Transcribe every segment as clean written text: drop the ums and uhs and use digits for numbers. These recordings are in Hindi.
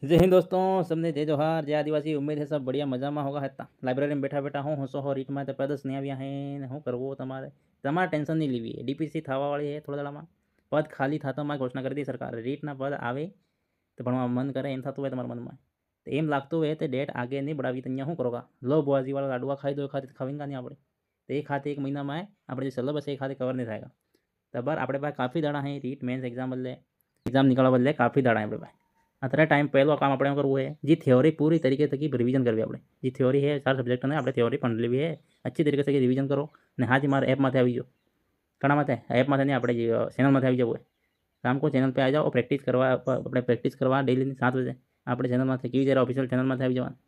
जय हिंद दोस्तों, सबने जय जोहार, जय आदिवासी। उम्मीद है सब बढ़िया मजा में होगा। हेता लाइब्रेरी में बैठा बैठा हूँ हंसो हो રીટ માં પ્રદર્શ નહીં આવ્યા હે ને હું કરવું તમારે ટેન્શન નહીં લેવી। ડીપીસી થવા વાળી है થોડા દાડામાં પદ ખાલી થતા માં ઘોષણા કરી દી સરકારે। રીટના પદ આવે તો ભણવા મન કરે એમ થતું હોય તમારા મનમાં તો એમ લાગતું હોય તો ડેટ આગે નહીં बढ़ाવી તો અહીંયા શું કરોગા। લો बुआजी वाला लाडवा खाई दो खाते खावेंगा नहीं આપણે तो एक खाते एक महीना में આપણે जो सिलेबस है एक खाते कवर नहीं थाएगा। तब આપણે પાસે काफ़ी दाड़ा है રીટ मेन्स एग्जाम बदले एग्जाम निकलवा बदले काफ़ी दाड़ा है આપણે પાસે। અત્યારે ટાઈમ પહેલો કામ આપણે કરવું है जी थ्योरी पूरी तरीके थकी रिविजन करवी આપણે जी थ्योरी है 4 सब्जेक्ट ने આપણે थ्योरी पण लेवी है अच्छी तरीके से रिविजन करो ने हाँ जी मारे ऐप में આવી जाओ घना माथे ऐप में नहीं આપણે चैनल में આવી જવું है शाम को चैनल पे आ जाओ प्रैक्टिस करवा આપણે प्रैक्टिस करवा डेली 7 बजे આપણે चैनल में केवी जरा ऑफिशियल चैनल में આવી जवान।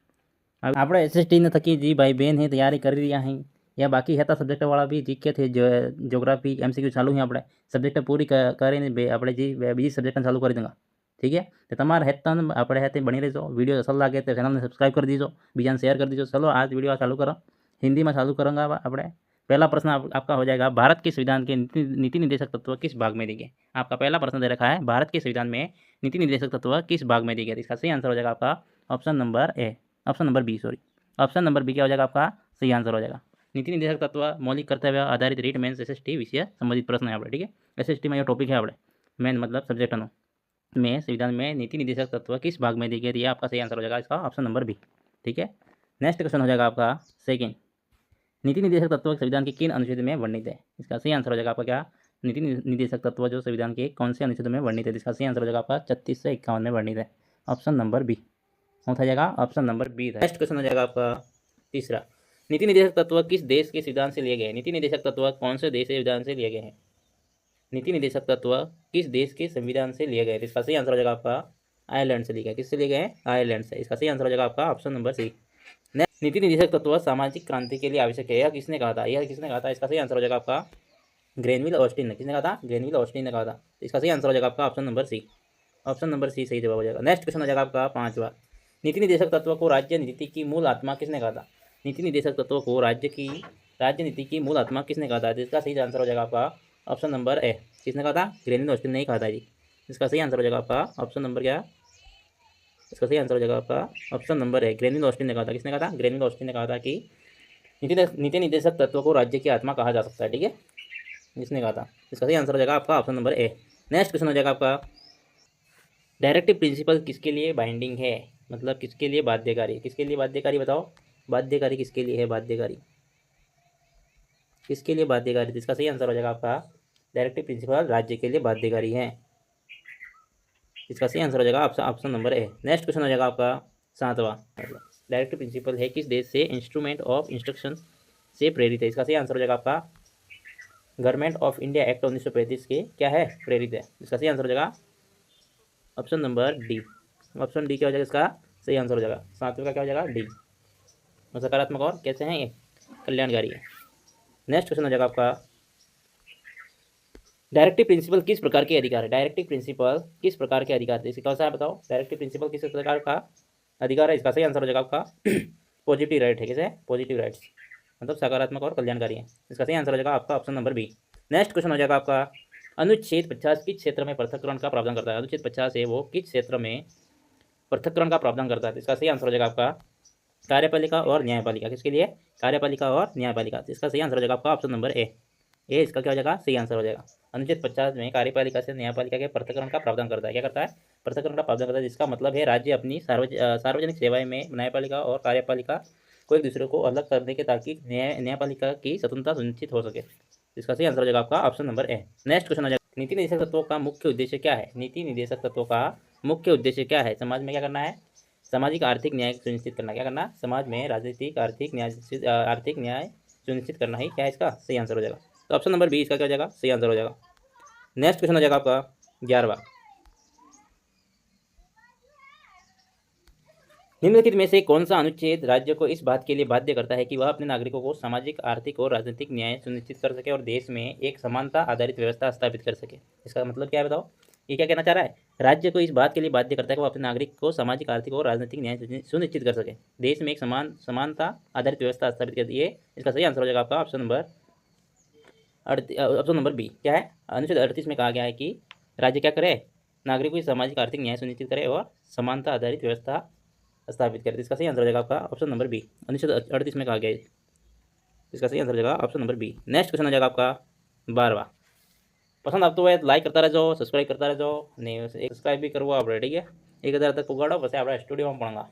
આપણે एसएसटी ने थकी जी भाई बहन है तैयारी कर रही हैं या बाकी है सब्जेक्ट वाला भी जीके थे ज्योग्राफी एमसीक्यू चालू है આપણે सब्जेक्ट पूरी करीने આપણે जी बीजी सब्जेक्ट चालू कर दूंगा। ठीक है तो तमारे हेतन આપણે हेते बनी रहो। वीडियो असल लगे तो चैनल ने सब्सक्राइब कर दीजिए, बीजा शेयर कर दीजिए। चलो आज वीडियो चालू करो, हिंदी में चालू करूँगा। આપણે पहला प्रश्न आपका हो जाएगा, भारत के संविधान के नीति निर्देशक तत्व किस भाग में दिए गए। आपका पहला प्रश्न दे रखा है, भारत के संविधान में नीति निर्देशक तत्व किस भाग में दिए गए। इसका सही आंसर हो जाएगा आपका option number A, option number B, sorry option number B क्या हो जाएगा आपका सही आंसर हो जाएगा। नीति निर्देशक तत्व मौलिक कर्तव्य आधारित રીટ मेन्स एसएसटी विषय संबंधित प्रश्न है આપણે। ठीक है एसएसटी में ये टॉपिक है આપણે मेन मतलब सब्जेक्ट में संविधान में नीति निर्देशक तत्व किस भाग में दिए गए। ये आपका सही आंसर हो जाएगा इसका ऑप्शन नंबर बी। ठीक है नेक्स्ट क्वेश्चन हो जाएगा आपका सेकंड, नीति निर्देशक तत्व संविधान के किन अनुच्छेद में वर्णित है। इसका सही आंसर हो जाएगा आपका क्या नीति निर्देशक तत्व जो संविधान के कौन से अनुच्छेद में वर्णित है। इसका सही आंसर हो जाएगा आपका 36 से 51 में वर्णित है, ऑप्शन नंबर बी हो जाएगा option number B. Next question हो जाएगा आपका तीसरा, नीति निर्देशक तत्व किस देश के संविधान से लिए गए हैं। नीति निर्देशक तत्व कौन से देश के संविधान से लिए गए हैं। नीति निर्देशक तत्व किस देश के संविधान से लिए गए। इसका सही आंसर हो जाएगा आपका आयरलैंड से लिए गए। किससे लिए गए आयरलैंड से। इसका सही आंसर हो जाएगा आपका ऑप्शन नंबर सी। नीति निर्देशक तत्व सामाजिक क्रांति के लिए आवश्यक है। यह किसने कहा था, यह किसने कहा था। इसका सही आंसर हो जाएगा आपका ग्रेनविल ऑस्टिन ने। किसने कहा था, ग्रेनविल ऑस्टिन ने कहा था। इसका सही आंसर हो जाएगा आपका option number C, option number C सही जवाब हो जाएगा। नेक्स्ट क्वेश्चन हो जाएगा आपका पांचवा, नीति निर्देशक तत्व को राज्य नीति की मूल आत्मा किसने कहा था। नीति निर्देशक तत्व को राज्य नीति की मूल आत्मा किसने कहा था। इसका सही आंसर हो जाएगा आपका ऑप्शन नंबर ए। किसने कहा था, ग्रेनविल ऑस्टिन ने ही कहा था जी। इसका सही आंसर हो जाएगा आपका ऑप्शन नंबर क्या, इसका सही आंसर हो जाएगा आपका ऑप्शन नंबर है, ग्रेनविल ऑस्टिन ने कहा था। किसने कहा था, ग्रेनविल ऑस्टिन ने कहा था कि नीति निर्देशक तत्व को राज्य की आत्मा कहा जा सकता है। ठीक है जिसने कहा था। इसका सही आंसर हो जाएगा आपका option number A. Next question हो जाएगा आपका, डायरेक्टिव प्रिंसिपल किसके लिए बाइंडिंग है, मतलब किसके लिए बाध्यकारी। किसके लिए बाध्यकारी बताओ, बाध्यकारी किसके लिए है, बाध्यकारी किसके लिए बाध्यकारी। इसका सही आंसर हो जाएगा आपका डायरेक्टिव प्रिंसिपल राज्य के लिए बाध्यकारी है। इसका सही आंसर हो जाएगा option number A. Next question हो जाएगा आपका सातवां, डायरेक्टिव प्रिंसिपल है किस देश से इंस्ट्रूमेंट ऑफ इंस्ट्रक्शन से प्रेरित है। इसका सही आंसर हो जाएगा आपका गवर्नमेंट ऑफ इंडिया एक्ट 1935 के क्या है प्रेरित है। इसका सही आंसर हो जाएगा option number D, option D क्या हो जाएगा इसका सही आंसर हो जाएगा। सातवें का क्या हो जाएगा डी, सकारात्मक और कैसे हैं ये कल्याणकारी है। नेक्स्ट क्वेश्चन हो जाएगा आपका, डायरेक्टिव प्रिंसिपल किस प्रकार के अधिकार है। डायरेक्टिव प्रिंसिपल किस प्रकार के अधिकार है, इसका कौन सा है बताओ। डायरेक्टिव प्रिंसिपल किस प्रकार का अधिकार है। इसका सही आंसर हो जाएगा आपका पॉजिटिव राइट है। किसे, पॉजिटिव राइट्स मतलब सकारात्मक और कल्याणकारी है। इसका सही आंसर हो जाएगा आपका option number B. Next question हो जाएगा आपका, अनुच्छेद 50 किस क्षेत्र में पृथक्करण का प्रावधान करता है। अनुच्छेद 50 है वो किस क्षेत्र में पृथक्करण का प्रावधान करता है। इसका सही आंसर हो जाएगा आपका कार्यपालिका और न्यायपालिका। किसके लिए, कार्यपालिका और न्यायपालिका। इसका सही आंसर हो जाएगा आपका ऑप्शन नंबर ए। इसका क्या हो जाएगा सही आंसर हो जाएगा। अनुच्छेद 50 में कार्यपालिका से न्यायपालिका के पृथक्करण का प्रावधान करता है। क्या करता है, पृथक्करण का प्रावधान करता है। जिसका मतलब है राज्य अपनी सार्वजनिक सेवाएं में न्यायपालिका और कार्यपालिका को एक दूसरे को अलग करने के ताकि न्यायपालिका की स्वतंत्रता सुनिश्चित हो सके। इसका सही आंसर हो जाएगा आपका option number A. Next question हो जाएगा, नीति निर्देशक तत्वों का मुख्य उद्देश्य क्या है। नीति निर्देशक तत्वों का मुख्य उद्देश्य क्या है। समाज में क्या करना है, सामाजिक आर्थिक न्याय सुनिश्चित करना। क्या करना, समाज में राजनीतिक आर्थिक न्याय सुनिश्चित करना ही क्या है इसका सही आंसर हो जाएगा। तो ऑप्शन नंबर बी इसका क्या हो जाएगा सही आंसर हो जाएगा। नेक्स्ट क्वेश्चन हो जाएगा आपका 11वां, निम्नलिखित में से कौन सा अनुच्छेद राज्य को इस बात के लिए बाध्य करता है कि वह अपने नागरिकों को सामाजिक आर्थिक और राजनीतिक न्याय सुनिश्चित कर सके और देश में एक समानता आधारित व्यवस्था स्थापित कर सके। इसका मतलब क्या है बताओ, ये क्या कहना चाह रहा है, राज्य को इस बात के लिए बाध्य करता है कि वो अपने नागरिक को सामाजिक आर्थिक और राजनीतिक न्याय सुनिश्चित कर सके, देश में एक समानता आधारित व्यवस्था स्थापित कर दिए। इसका सही आंसर हो जाएगा आपका ऑप्शन नंबर बी क्या है। अनुच्छेद 38 में कहा गया है कि राज्य क्या करे, नागरिकों की सामाजिक आर्थिक न्याय सुनिश्चित करे और समानता आधारित व्यवस्था स्थापित करे। इसका सही आंसर हो जाएगा आपका ऑप्शन नंबर बी। 1938 में कहा गया है। इसका सही आंसर हो जाएगा option number B. Next question हो जाएगा आपका 12वां। पसंद आप तो है लाइक करता रहो, सब्सक्राइब करता रहो, नहीं सब्सक्राइब भी करवा आप ठीक है। 1000 तक पुगाड़ो बस आप स्टूडियो में पढ़ूंगा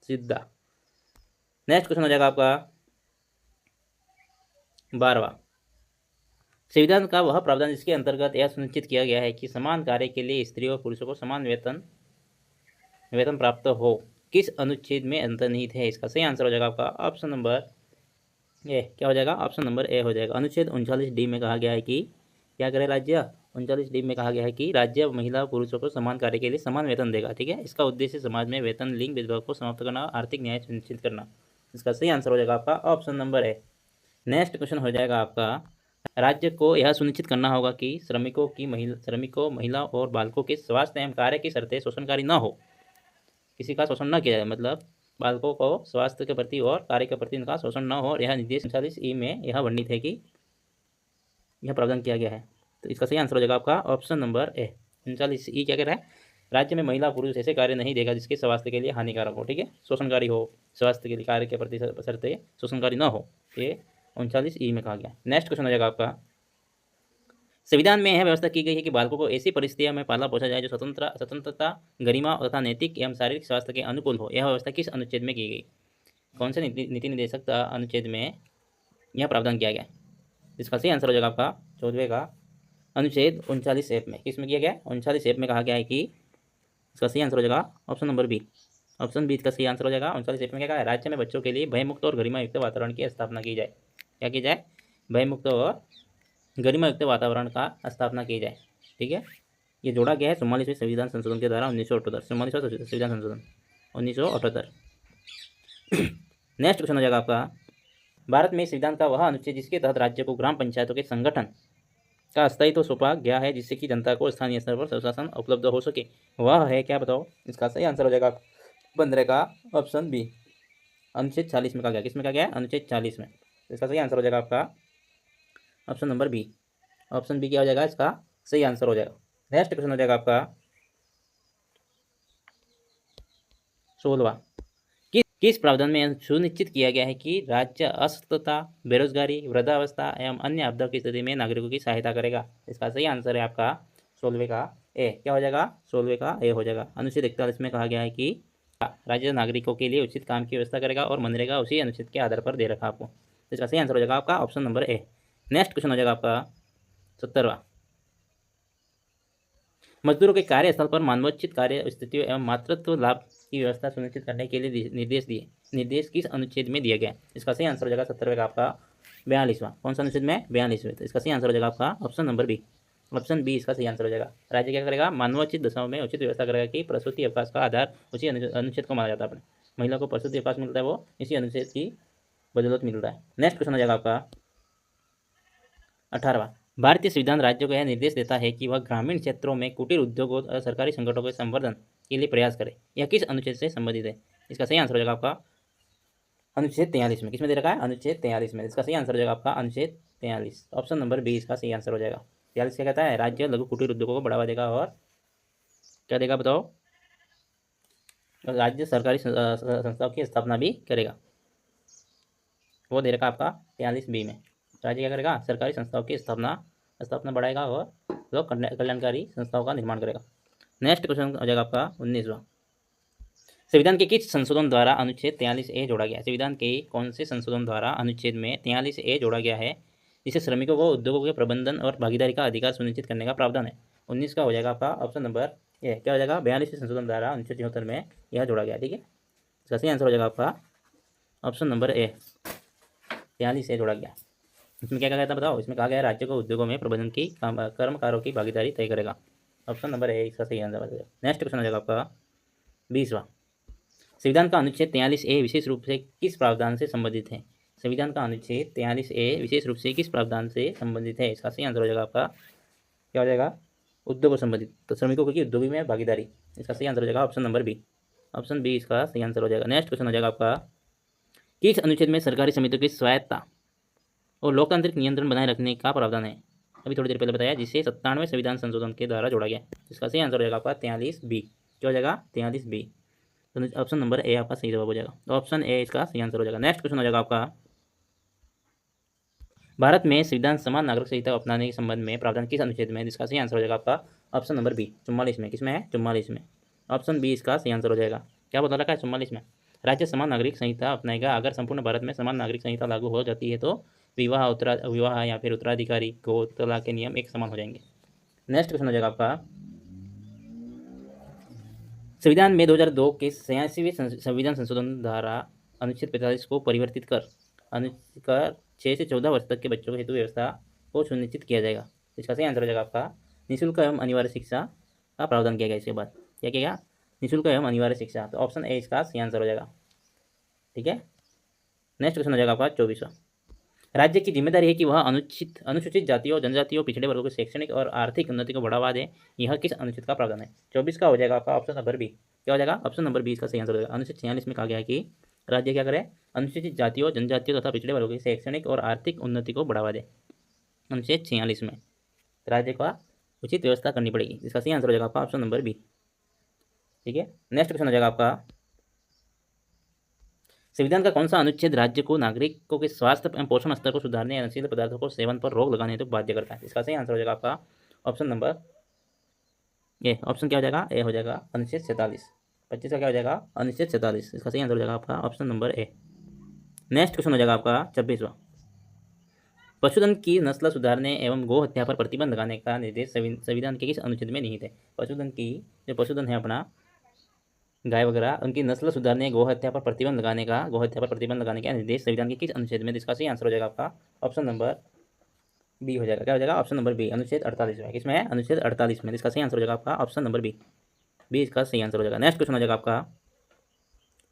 सीधा। नेक्स्ट क्वेश्चन हो जाएगा आपका 12वां। संविधान का वह प्रावधान जिसके अंतर्गत यह सुनिश्चित किया गया है कि समान कार्य के लिए स्त्रियों और पुरुषों को समान वेतन प्राप्त हो, किस अनुच्छेद में अंतर्निहित है? इसका सही आंसर हो जाएगा आपका ऑप्शन नंबर ए। क्या हो जाएगा? ऑप्शन नंबर ए हो जाएगा। अनुच्छेद 39D में कहा गया है कि क्या करे राज्य? 39D में कहा गया है कि राज्य महिला पुरुषों को समान कार्य के लिए समान वेतन देगा। ठीक है, इसका उद्देश्य समाज में वेतन लिंग भेदभाव को समाप्त करना, आर्थिक न्याय सुनिश्चित करना। इसका सही आंसर हो जाएगा आपका option number A. Next question हो जाएगा आपका, राज्य को यह सुनिश्चित करना होगा कि श्रमिकों, महिला और बालकों के स्वास्थ्य एवं कार्य की शर्तें शोषणकारी न हो, किसी का शोषण न किया जाए, मतलब बालकों को स्वास्थ्य के प्रति और कार्य के प्रति इनका शोषण न हो। यह निर्देश 39E में यह वर्णित है कि यह प्रावधान किया गया है। तो इसका सही आंसर हो जाएगा आपका ऑप्शन नंबर ए। 39E क्या कह रहा है? राज्य में महिला पुरुष ऐसे कार्य नहीं देगा जिसके स्वास्थ्य के लिए हानिकारक हो, ठीक है, शोषणकारी हो, स्वास्थ्य के लिए कार्य के प्रति शर्तें शोषणकारी न हो, ये 39E में कहा गया। नेक्स्ट क्वेश्चन हो जाएगा आपका, संविधान में यह व्यवस्था की गई है कि बालकों को ऐसी परिस्थितियों में पाला पोसा जाए जो स्वतंत्रता, गरिमा तथा नैतिक एवं शारीरिक स्वास्थ्य के अनुकूल हो। यह व्यवस्था किस अनुच्छेद में की गई? कौन से नीति निर्देशक अनुच्छेद में यह प्रावधान किया गया? इसका सही आंसर हो जाएगा आपका 14वें का अनुच्छेद 39F में। किस में किया गया? 39F में कहा गया है कि इसका सही आंसर हो जाएगा option number B. Option B इसका सही आंसर हो जाएगा। 39F में क्या कहा है? राज्य में बच्चों के लिए भयमुक्त और गरिमा युक्त वातावरण की स्थापना की जाए। क्या की जाए? भयमुक्त और गरिमा युक्त वातावरण का स्थापना की जाए। ठीक है, ये जोड़ा गया है 44वें संविधान संशोधन के द्वारा 1978। 44वां संविधान संशोधन 1978। नेक्स्ट क्वेश्चन हो जाएगा आपका, भारत में संविधान का वह अनुच्छेद जिसके तहत राज्य को ग्राम पंचायतों के संगठन का अस्थायित्व सौंपा गया है जिससे कि जनता को स्थानीय स्तर पर सुशासन उपलब्ध हो सके, वह है क्या? बताओ। इसका सही आंसर हो जाएगा 15 का ऑप्शन बी। अनुच्छेद 40 में कहा गया। किसमें कहा गया? अनुच्छेद 40 में। इसका सही आंसर हो जाएगा आपका option number B. Option B क्या हो जाएगा? इसका सही आंसर हो जाएगा। नेक्स्ट क्वेश्चन हो जाएगा आपका 16वां। किस प्रावधान में सुनिश्चित किया गया है कि राज्य अस्वस्थता, बेरोजगारी, वृद्धावस्था एवं अन्य आपदा की स्थिति में नागरिकों की सहायता करेगा? इसका सही आंसर है आपका 16वें का ए। क्या हो जाएगा? 16वें का ए हो जाएगा। अनुच्छेद 41 में कहा गया है कि राज्य नागरिकों के लिए उचित काम की व्यवस्था करेगा और मनरेगा उसी अनुच्छेद के आधार पर दे रखा आपको। इसका सही आंसर हो जाएगा आपका option number A. Next question हो जाएगा आपका 17वां। मजदूरों के कार्यस्थल पर मानवोचित कार्य स्थितियों एवं मातृत्व लाभ की व्यवस्था सुनिश्चित करने के लिए निर्देश किस अनुच्छेद में दिया गया? इसका सही आंसर हो जाएगा 17वें का आपका 42वां। कौन सा अनुच्छेद में? 42वें। तो इसका सही आंसर हो जाएगा आपका option number B. Option B इसका सही आंसर हो जाएगा। राज्य क्या करेगा? मानवोचित दशाओं में उचित व्यवस्था करेगा कि प्रसूति अवकाश का आधार उसी अनुच्छेद को माना जाता है। अपने महिला को प्रसूति अवकाश मिलता है वो इसी अनुच्छेद की बदौलत मिलता है। नेक्स्ट क्वेश्चन हो जाएगा आपका 18वां। भारतीय संविधान राज्य को यह निर्देश देता है कि वह ग्रामीण क्षेत्रों में कुटीर उद्योगों और सरकारी संगठनों के संवर्धन के लिए प्रयास करे। यह किस अनुच्छेद से संबंधित है? इसका सही आंसर हो जाएगा आपका अनुच्छेद 43 में। किसमें दे रखा है? अनुच्छेद 43 में। इसका सही आंसर हो जाएगा आपका अनुच्छेद 43। ऑप्शन नंबर बी इसका सही आंसर हो जाएगा। 43 क्या कहता है? राज्य लघु कुटीर उद्योगों को बढ़ावा देगा और क्या देगा बताओ? राज्य सरकारी संस्थाओं की स्थापना भी करेगा। वो दे रखा आपका 43B में। राज्य क्या करेगा? सरकारी संस्थाओं की स्थापना बढ़ाएगा और लोक कल्याणकारी संस्थाओं का निर्माण करेगा। नेक्स्ट क्वेश्चन हो जाएगा आपका 19वां। संविधान के किस संशोधन द्वारा अनुच्छेद 43A जोड़ा गया? संविधान के कौन से संशोधन द्वारा अनुच्छेद में 43A जोड़ा गया है जिससे श्रमिकों को उद्योगों के प्रबंधन और भागीदारी का अधिकार सुनिश्चित करने का प्रावधान है? 19 का हो जाएगा आपका ऑप्शन नंबर ए। क्या हो जाएगा? 42वें संशोधन द्वारा अनुच्छेद 74 में यह जोड़ा गया। ठीक है, इसका सही आंसर हो जाएगा आपका ऑप्शन नंबर ए। 43A जोड़ा गया। इसमें क्या कहा गया था बताओ? इसमें कहा गया राज्य को उद्योगों में प्रबंधन की कर्मकारों की भागीदारी तय करेगा। ऑप्शन नंबर ए इसका सही आंसर है। नेक्स्ट क्वेश्चन हो जाएगा आपका 20वां। संविधान का अनुच्छेद 43A विशेष रूप से किस प्रावधान से संबंधित है? संविधान का अनुच्छेद 43A विशेष रूप से किस प्रावधान से संबंधित है? इसका सही आंसर हो जाएगा आपका क्या हो जाएगा? उद्योगों संबंधित, तो श्रमिकों की उद्योगी में भागीदारी। इसका सही आंसर हो जाएगा option number B. Option B इसका सही आंसर हो जाएगा। नेक्स्ट क्वेश्चन हो जाएगा आपका, किस अनुच्छेद में सरकारी समितियों की स्वायत्तता और लोकतांत्रिक नियंत्रण बनाए रखने का प्रावधान है? अभी थोड़ी देर पहले बताया, जिसे 97वें संविधान संशोधन के द्वारा जोड़ा गया। इसका सही आंसर हो जाएगा आपका 43B। क्या हो जाएगा? 43B। तो ऑप्शन नंबर ए आपका सही जवाब हो जाएगा। तो ऑप्शन ए इसका सही आंसर हो जाएगा। नेक्स्ट क्वेश्चन हो जाएगा आपका, भारत में संविधान समान नागरिक संहिता अपनाने के संबंध में प्रावधान किस अनुच्छेद में? इसका सही आंसर हो जाएगा आपका ऑप्शन नंबर बी, 44 में। किसमें है? 44 में। ऑप्शन बी इसका सही आंसर हो जाएगा। क्या बता रखा है? 44 में। राज्य समान नागरिक संहिता अपनाएगा अगर संपूर्ण भारत में समान नागरिक संहिता लागू हो जाती है तो विवाह या फिर उत्तराधिकारी को तलाक के नियम एक समान हो जाएंगे। नेक्स्ट क्वेश्चन हो जाएगा आपका, संविधान में 2002 के 86वें संविधान संशोधन द्वारा अनुच्छेद 45 को परिवर्तित कर 6 से 14 वर्ष तक के बच्चों के हेतु व्यवस्था को सुनिश्चित किया जाएगा। इसका सही आंसर हो जाएगा आपका निःशुल्क एवं अनिवार्य शिक्षा का प्रावधान किया गया। इसके बाद क्या किया गया? निःशुल्क एवं अनिवार्य शिक्षा। तो ऑप्शन ए इसका सही आंसर हो जाएगा। ठीक है। नेक्स्ट क्वेश्चन हो जाएगा आपका 24वां, राज्य की जिम्मेदारी है कि वह अनुसूचित जातियों और जनजातियों पिछड़े वर्गों की शैक्षणिक और आर्थिक उन्नति को बढ़ावा दे। यह किस अनुच्छेद का प्रावधान है? 24 का हो जाएगा आपका ऑप्शन नंबर बी। क्या हो जाएगा? ऑप्शन नंबर बी इसका सही आंसर हो जाएगा। अनुच्छेद 46 में कहा गया है कि राज्य क्या करे? अनुसूचित जातियों, जनजातियों तथा पिछड़े वर्गों की शैक्षणिक और आर्थिक उन्नति को बढ़ावा दे। अनुच्छेद 46 में राज्य का उचित व्यवस्था करनी पड़ेगी। इसका सही आंसर हो जाएगा आपका ऑप्शन नंबर बी। ठीक है। नेक्स्ट क्वेश्चन हो जाएगा आपका, संविधान का कौन सा अनुच्छेद राज्य को नागरिकों के स्वास्थ्य एवं पोषण स्तर को सुधारने या नशीले पदार्थों को सेवन पर रोक लगाने तो बाध्य करता है? इसका सही आंसर हो जाएगा आपका ऑप्शन नंबर ए। ऑप्शन क्या हो जाएगा? ए हो जाएगा अनुच्छेद 47। 25 का क्या हो जाएगा? अनुच्छेद 47। इसका सही आंसर हो जाएगा आपका option number A. Next question हो जाएगा आपका 26वां, पशुधन की नस्ल सुधारने एवं गौ हत्या पर प्रतिबंध लगाने का निर्देश संविधान के किस अनुच्छेद में निहित है? पशुधन है अपना गाय वगैरह, उनकी नस्ल सुधारने, गौ हत्या पर प्रतिबंध लगाने का निर्देश संविधान के किस अनुच्छेद में? इसका सही आंसर हो जाएगा आपका ऑप्शन नंबर बी हो जाएगा। क्या हो जाएगा? ऑप्शन नंबर बी, अनुच्छेद 48 में। किसमें है? अनुच्छेद 48 में। इसका सही आंसर हो जाएगा आपका ऑप्शन नंबर बी। बी इसका सही आंसर हो जाएगा। नेक्स्ट क्वेश्चन हो जाएगा आपका,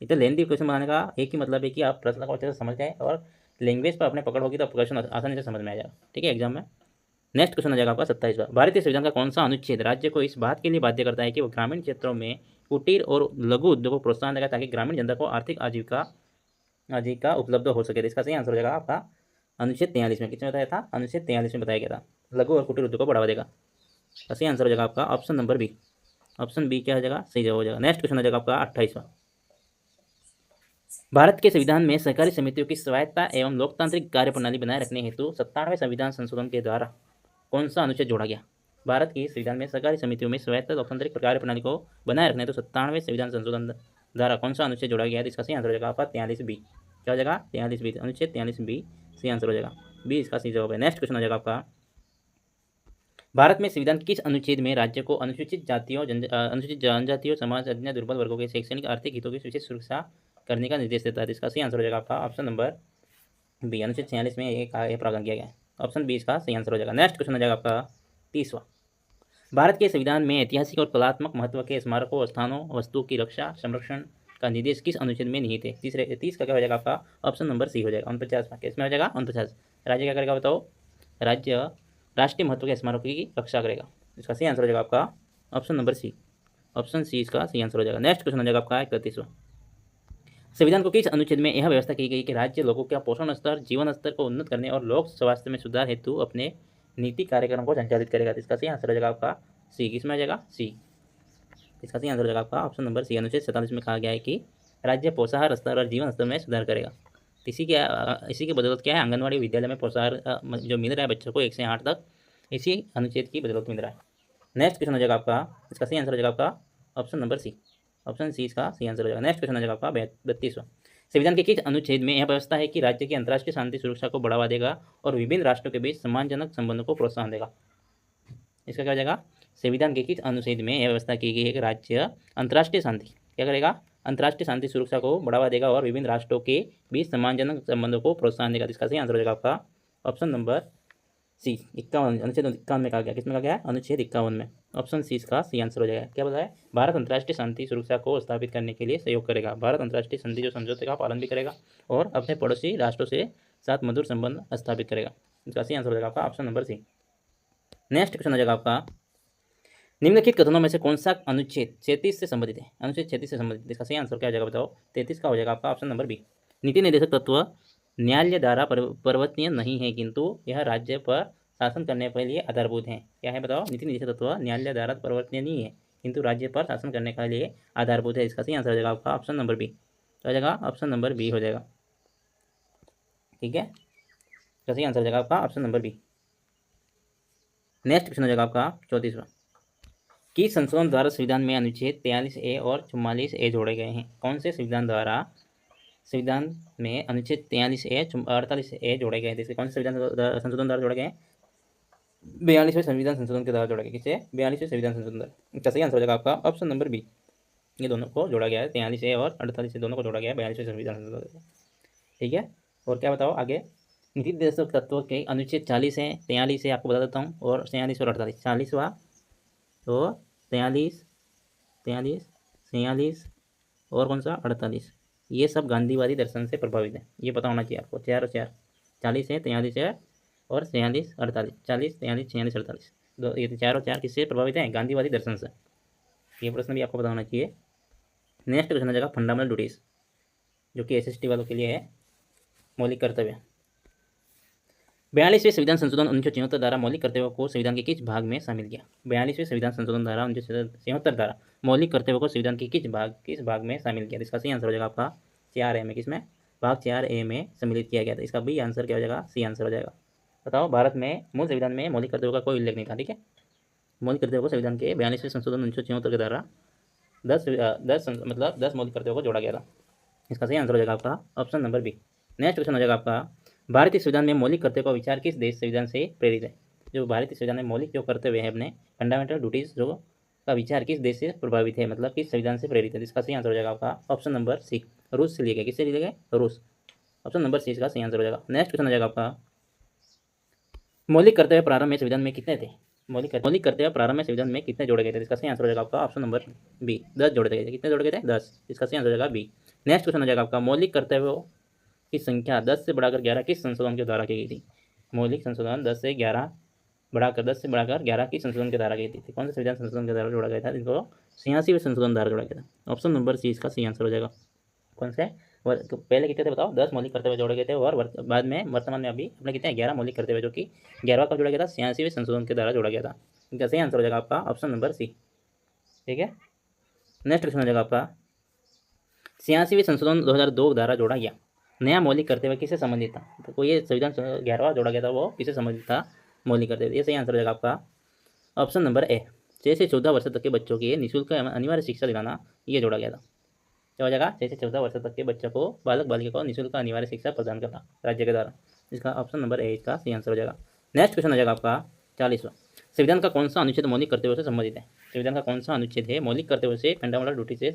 इतना लेंथी क्वेश्चन बनाने का एक ही मतलब है कि आप प्रश्न को अच्छे से समझ जाए और लैंग्वेज पर अपने पकड़ होगी तो क्वेश्चन आसानी से समझ में आ जाएगा। ठीक है, एग्जाम में। नेक्स्ट क्वेश्चन हो जाएगा आपका 27वां, भारतीय संविधान का कौन सा अनुच्छेद राज्य को इस बात के लिए बाध्य करता है कि वो ग्रामीण क्षेत्रों में कुटीर और लघु उद्योग को प्रोत्साहन देगा ताकि ग्रामीण जनता को आर्थिक आजीविका उपलब्ध हो सके? इसका सही आंसर हो जाएगा आपका अनुच्छेद 43 में। किसमें बताया था? अनुच्छेद 43 में बताया गया था, लघु और कुटीर उद्योग को बढ़ावा देगा। सही आंसर हो जाएगा आपका option number B. Option B क्या हो जाएगा? सही जवाब हो जाएगा। नेक्स्ट क्वेश्चन हो जाएगा आपका 28वां, भारत के संविधान में सहकारी समितियों की स्वायत्ता एवं लोकतांत्रिक कार्यप्रणाली बनाए रखने हेतु 97वें संविधान संशोधन के द्वारा कौन सा अनुच्छेद जोड़ा गया? भारत के संविधान में सहकारी समितियों में स्वायत्त लोकतांत्रिक कार्यप्रणाली को बनाए रखने हेतु 97वें संविधान संशोधन द्वारा कौन सा अनुच्छेद जोड़ा गया है? इसका सही आंसर हो जाएगा आपका 43B। क्या हो जाएगा? 43B, अनुच्छेद 43B सही आंसर हो जाएगा। बी इसका सही जवाब है। नेक्स्ट क्वेश्चन हो जाएगा आपका, भारत में संविधान किस अनुच्छेद में राज्य को अनुसूचित जनजातियों, समाज अन्य दुर्बल वर्गों के शैक्षणिक आर्थिक हितों की विशेष सुरक्षा करने का निर्देश देता है? इसका सही आंसर हो जाएगा आपका ऑप्शन नंबर बी, अनुच्छेद 46 में ये प्रावधान किया गया है। ऑप्शन बी इसका सही आंसर हो जाएगा। नेक्स्ट क्वेश्चन हो जाएगा आपका 30वां, भारत के संविधान में ऐतिहासिक और कलात्मक महत्व के स्मारकों, स्थानों, वस्तुओं की रक्षा संरक्षण का निर्देश किस अनुच्छेद में निहित है? 30 का क्या हो जाएगा आपका ऑप्शन नंबर सी हो जाएगा। 49 में किसमें हो जाएगा? 49। राज्य क्या करेगा बताओ? राज्य राष्ट्रीय महत्व के स्मारकों की रक्षा करेगा। इसका सही आंसर हो जाएगा आपका option number C. Option C इसका सही आंसर हो जाएगा। नेक्स्ट क्वेश्चन हो जाएगा आपका 31वां, संविधान को किस अनुच्छेद में यह व्यवस्था की गई कि राज्य लोगों के पोषण स्तर, जीवन स्तर को उन्नत करने और लोक स्वास्थ्य में सुधार हेतु अपने नीति कार्यक्रम को संचालित करेगा? इसका सही आंसर हो जाएगा आपका सी। किसमें आ जाएगा? सी। इसका सही आंसर हो जाएगा आपका ऑप्शन नंबर सी। अनुच्छेद 47 में कहा गया है कि राज्य पोषाहार स्तर और जीवन स्तर में सुधार करेगा। इसी के बदौलत क्या है? आंगनवाड़ी विद्यालय में पोषाहार जो मिल रहा है बच्चों को 1 से 8 तक, इसी अनुच्छेद की बदौलत मिल रहा है। नेक्स्ट क्वेश्चन हो जाएगा आपका, इसका सही आंसर हो जाएगा आपका option number C. Option C इसका सही आंसर हो जाएगा। नेक्स्ट क्वेश्चन हो जाएगा आपका 32वां, संविधान के किस अनुच्छेद में यह व्यवस्था है कि राज्य की अंतर्राष्ट्रीय शांति सुरक्षा को बढ़ावा देगा और विभिन्न राष्ट्रों के बीच सम्मानजनक संबंधों को प्रोत्साहन देगा? इसका क्या हो जाएगा? संविधान के किस अनुच्छेद में यह व्यवस्था की गई है कि राज्य अंतर्राष्ट्रीय शांति क्या करेगा? अंतर्राष्ट्रीय शांति सुरक्षा को बढ़ावा देगा और विभिन्न राष्ट्रों के बीच सम्मानजनक संबंधों को प्रोत्साहन देगा? इसका सही आंसर हो जाएगा आपका ऑप्शन नंबर सी। 51, अनुच्छेद 51 में कहा गया। किसमें कहा गया? अनुच्छेद 51 में। ऑप्शन सी इसका सही आंसर हो जाएगा। क्या बताया? भारत अंतर्राष्ट्रीय शांति सुरक्षा को स्थापित करने के लिए सहयोग करेगा। भारत अंतर्राष्ट्रीय संधि जो समझौते का पालन भी करेगा और अपने पड़ोसी राष्ट्रों से साथ मधुर संबंध स्थापित करेगा। इसका सही आंसर हो जाएगा आपका option number C. Next question हो जाएगा आपका, निम्नलिखित कथनों में से कौन सा अनुच्छेद 36 से संबंधित है? अनुच्छेद 36 से संबंधित। इसका सही आंसर क्या हो जाएगा बताओ? 33 का हो जाएगा आपका ऑप्शन नंबर बी। नीति निर्देशक तत्व न्यायालय द्वारा परिवर्तनीय नहीं है किंतु यह राज्य पर शासन करने के लिए आधारभूत हैं। क्या है बताओ? नीति निर्देशक तत्व न्यायालय द्वारा परिवर्तनीय नहीं है, किंतु राज्य पर शासन करने के लिए आधारभूत है। इसका सही आंसर हो जाएगा आपका ऑप्शन नंबर बी। तो हो जाएगा ऑप्शन नंबर बी हो जाएगा। ठीक है, इसका सही आंसर हो जाएगा आपका option number B. Next question हो जाएगा आपका 34वां। किस संशोधन द्वारा संविधान में अनुच्छेद 43A और 44A जोड़े गए हैं? कौन से संविधान में अनुच्छेद 43A 48A जोड़े गए थे? इसके कौन से संशोधन द्वारा जोड़े गए हैं? 42वें संविधान संशोधन के द्वारा जोड़ा गया। किसे? 42वें संविधान संशोधन द्वारा। इसका सही आंसर हो जाएगा आपका ऑप्शन नंबर बी। ये दोनों को जोड़ा गया है, 43A और 48A दोनों को जोड़ा गया है 42वें संविधान संशोधन। ठीक है, और क्या बताओ आगे? नीति निर्देशक तत्व के अनुच्छेद 40 है, 43 है, आपको बता देता हूँ, और 46 और 48। 40वां तो 43, 46 और कौन सा? 48। ये सब गांधीवादी दर्शन से प्रभावित है, ये पता होना चाहिए आपको। 4 और 4, 40 है, 43 है और 46, 48। 40, 43, 46, 48 ये 4 और 4 किससे प्रभावित हैं? गांधीवादी दर्शन से। ये प्रश्न भी आपको पता होना चाहिए। नेक्स्ट क्वेश्चन हो जाएगा फंडामेंटल ड्यूटीज, जो कि SST वालों के लिए है, मौलिक कर्तव्य। 42वें संविधान संशोधन 1976 द्वारा मौलिक कर्तव्यों को संविधान के किस भाग में शामिल किया? 42वें संविधान संशोधन द्वारा 1976 द्वारा मौलिक कर्तव्यों को संविधान के किस भाग में शामिल किया? इसका सही आंसर हो जाएगा आपका 4A में। किसमें? भाग 4A में सम्मिलित किया गया था। इसका बी आंसर क्या हो जाएगा? सी आंसर हो जाएगा। बताओ, भारत में मूल संविधान में मौलिक कर्तव्यों का कोई उल्लेख नहीं था। ठीक है, मौलिक कर्तव्यों को संविधान के 42वें संशोधन 1976 के द्वारा 10 मौलिक कर्तव्यों को जोड़ा गया था। इसका सही आंसर हो जाएगा आपका option number B. Next question हो जाएगा आपका, भारतीय संविधान में मौलिक कर्तव्य का विचार किस देश संविधान से प्रेरित है? जो भारतीय संविधान में मौलिक जो कर्तव्य है अपने फंडामेंटल ड्यूटीज जो का विचार किस देश से प्रभावित है, मतलब किस संविधान से प्रेरित है? इसका सही आंसर हो जाएगा आपका ऑप्शन नंबर सी, रूस से लिए गए। किससे लिए गए? रूस। ऑप्शन नंबर सी इसका सही आंसर हो जाएगा। नेक्स्ट क्वेश्चन हो जाएगा आपका, मौलिक कर्तव्य प्रारंभ में संविधान में कितने थे? मौलिक कर्तव्य प्रारंभ में संविधान में कितने जोड़े गए थे? इसका सही आंसर हो जाएगा आपका ऑप्शन नंबर बी, 10 जोड़े गए थे। कितने जोड़े गए थे? 10। इसका सही आंसर हो जाएगा बी। नेक्स्ट क्वेश्चन हो जाएगा आपका, मौलिक कर्तव्यों की संख्या 10 से बढ़ाकर 11 किस संशोधन के द्वारा की गई थी? मौलिक संशोधन 10 से बढ़ाकर 11 की संशोधन के द्वारा की गई थी। कौन से संविधान संशोधन के द्वारा जोड़ा गया था? इनको 86वें संशोधन द्वारा जोड़ा गया था। ऑप्शन नंबर सी इसका सही आंसर हो जाएगा। कौन से? तो पहले कितने थे बताओ? 10 मौलिक कर्तव्य जोड़े गए थे, और बाद में वर्तमान में अभी अपने कितने? 11 मौलिक कर्तव्य, जो कि 11वां कब जोड़ा गया था? 86वें संशोधन के द्वारा जोड़ा गया था। इनका सही आंसर हो जाएगा आपका ऑप्शन नंबर सी। ठीक है, नेक्स्ट क्वेश्चन हो जाएगा आपका, 86वें संशोधन 2002 द्वारा जोड़ा गया नया मौलिक कर्तव्य किससे संबंधित था? तो ये संविधान 11वां जोड़ा गया था, वो किससे संबंधित था? मौलिक कर्तव्य। ये सही आंसर हो जाएगा आपका ऑप्शन नंबर ए, 6 से 14 वर्ष तक के बच्चों की निःशुल्क अनिवार्य शिक्षा दिलाना, ये जोड़ा गया था। क्या हो जाएगा? 6 से 14 वर्ष तक के बच्चों को, बालक बालिका को निःशुल्क अनिवार्य शिक्षा प्रदान करना राज्य के द्वारा। इसका ऑप्शन नंबर ए इसका सही आंसर हो जाएगा। नेक्स्ट क्वेश्चन हो जाएगा आपका 40वां, संविधान का कौन सा अनुच्छेद मौलिक कर्तव्यों से संबंधित है? संविधान का कौन सा अनुच्छेद है मौलिक कर्तव्यों से, फंडामेंटल ड्यूटी से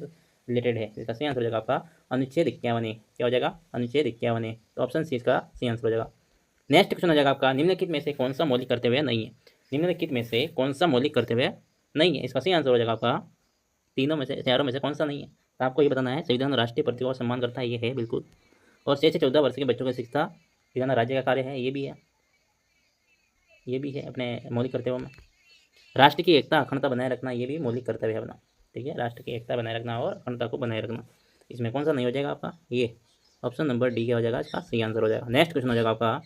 रिलेटेड है? इसका सही आंसर हो जाएगा आपका अनुच्छेद 51A। क्या हो जाएगा? अनुच्छेद 51A। तो ऑप्शन सी इसका सही आंसर हो जाएगा। नेक्स्ट क्वेश्चन हो जाएगा आपका, निम्नलिखित में से कौन सा मौलिक कर्तव्य नहीं है? निम्नलिखित में से कौन सा मौलिक कर्तव्य नहीं है? इसका सही आंसर हो जाएगा आपका तीनों में से, चारों में से कौन सा नहीं है? तो आपको ये बताना है। संविधान राष्ट्रीय प्रतिभा का सम्मान करता है, ये है बिल्कुल। और 6 से 14 वर्ष के बच्चों की शिक्षा दिलाना राज्य का कार्य है, ये भी है। ये भी है अपने मौलिक कर्तव्यों में। राष्ट्र की एकता अखंडता बनाए रखना, ये भी मौलिक कर्तव्य है अपना। ठीक है, राष्ट्र की एकता बनाए रखना और अखंडता को बनाए रखना। इसमें कौन सा नहीं हो जाएगा आपका? ये ऑप्शन नंबर डी क्या हो जाएगा? इसका सही आंसर हो जाएगा। नेक्स्ट क्वेश्चन हो जाएगा आपका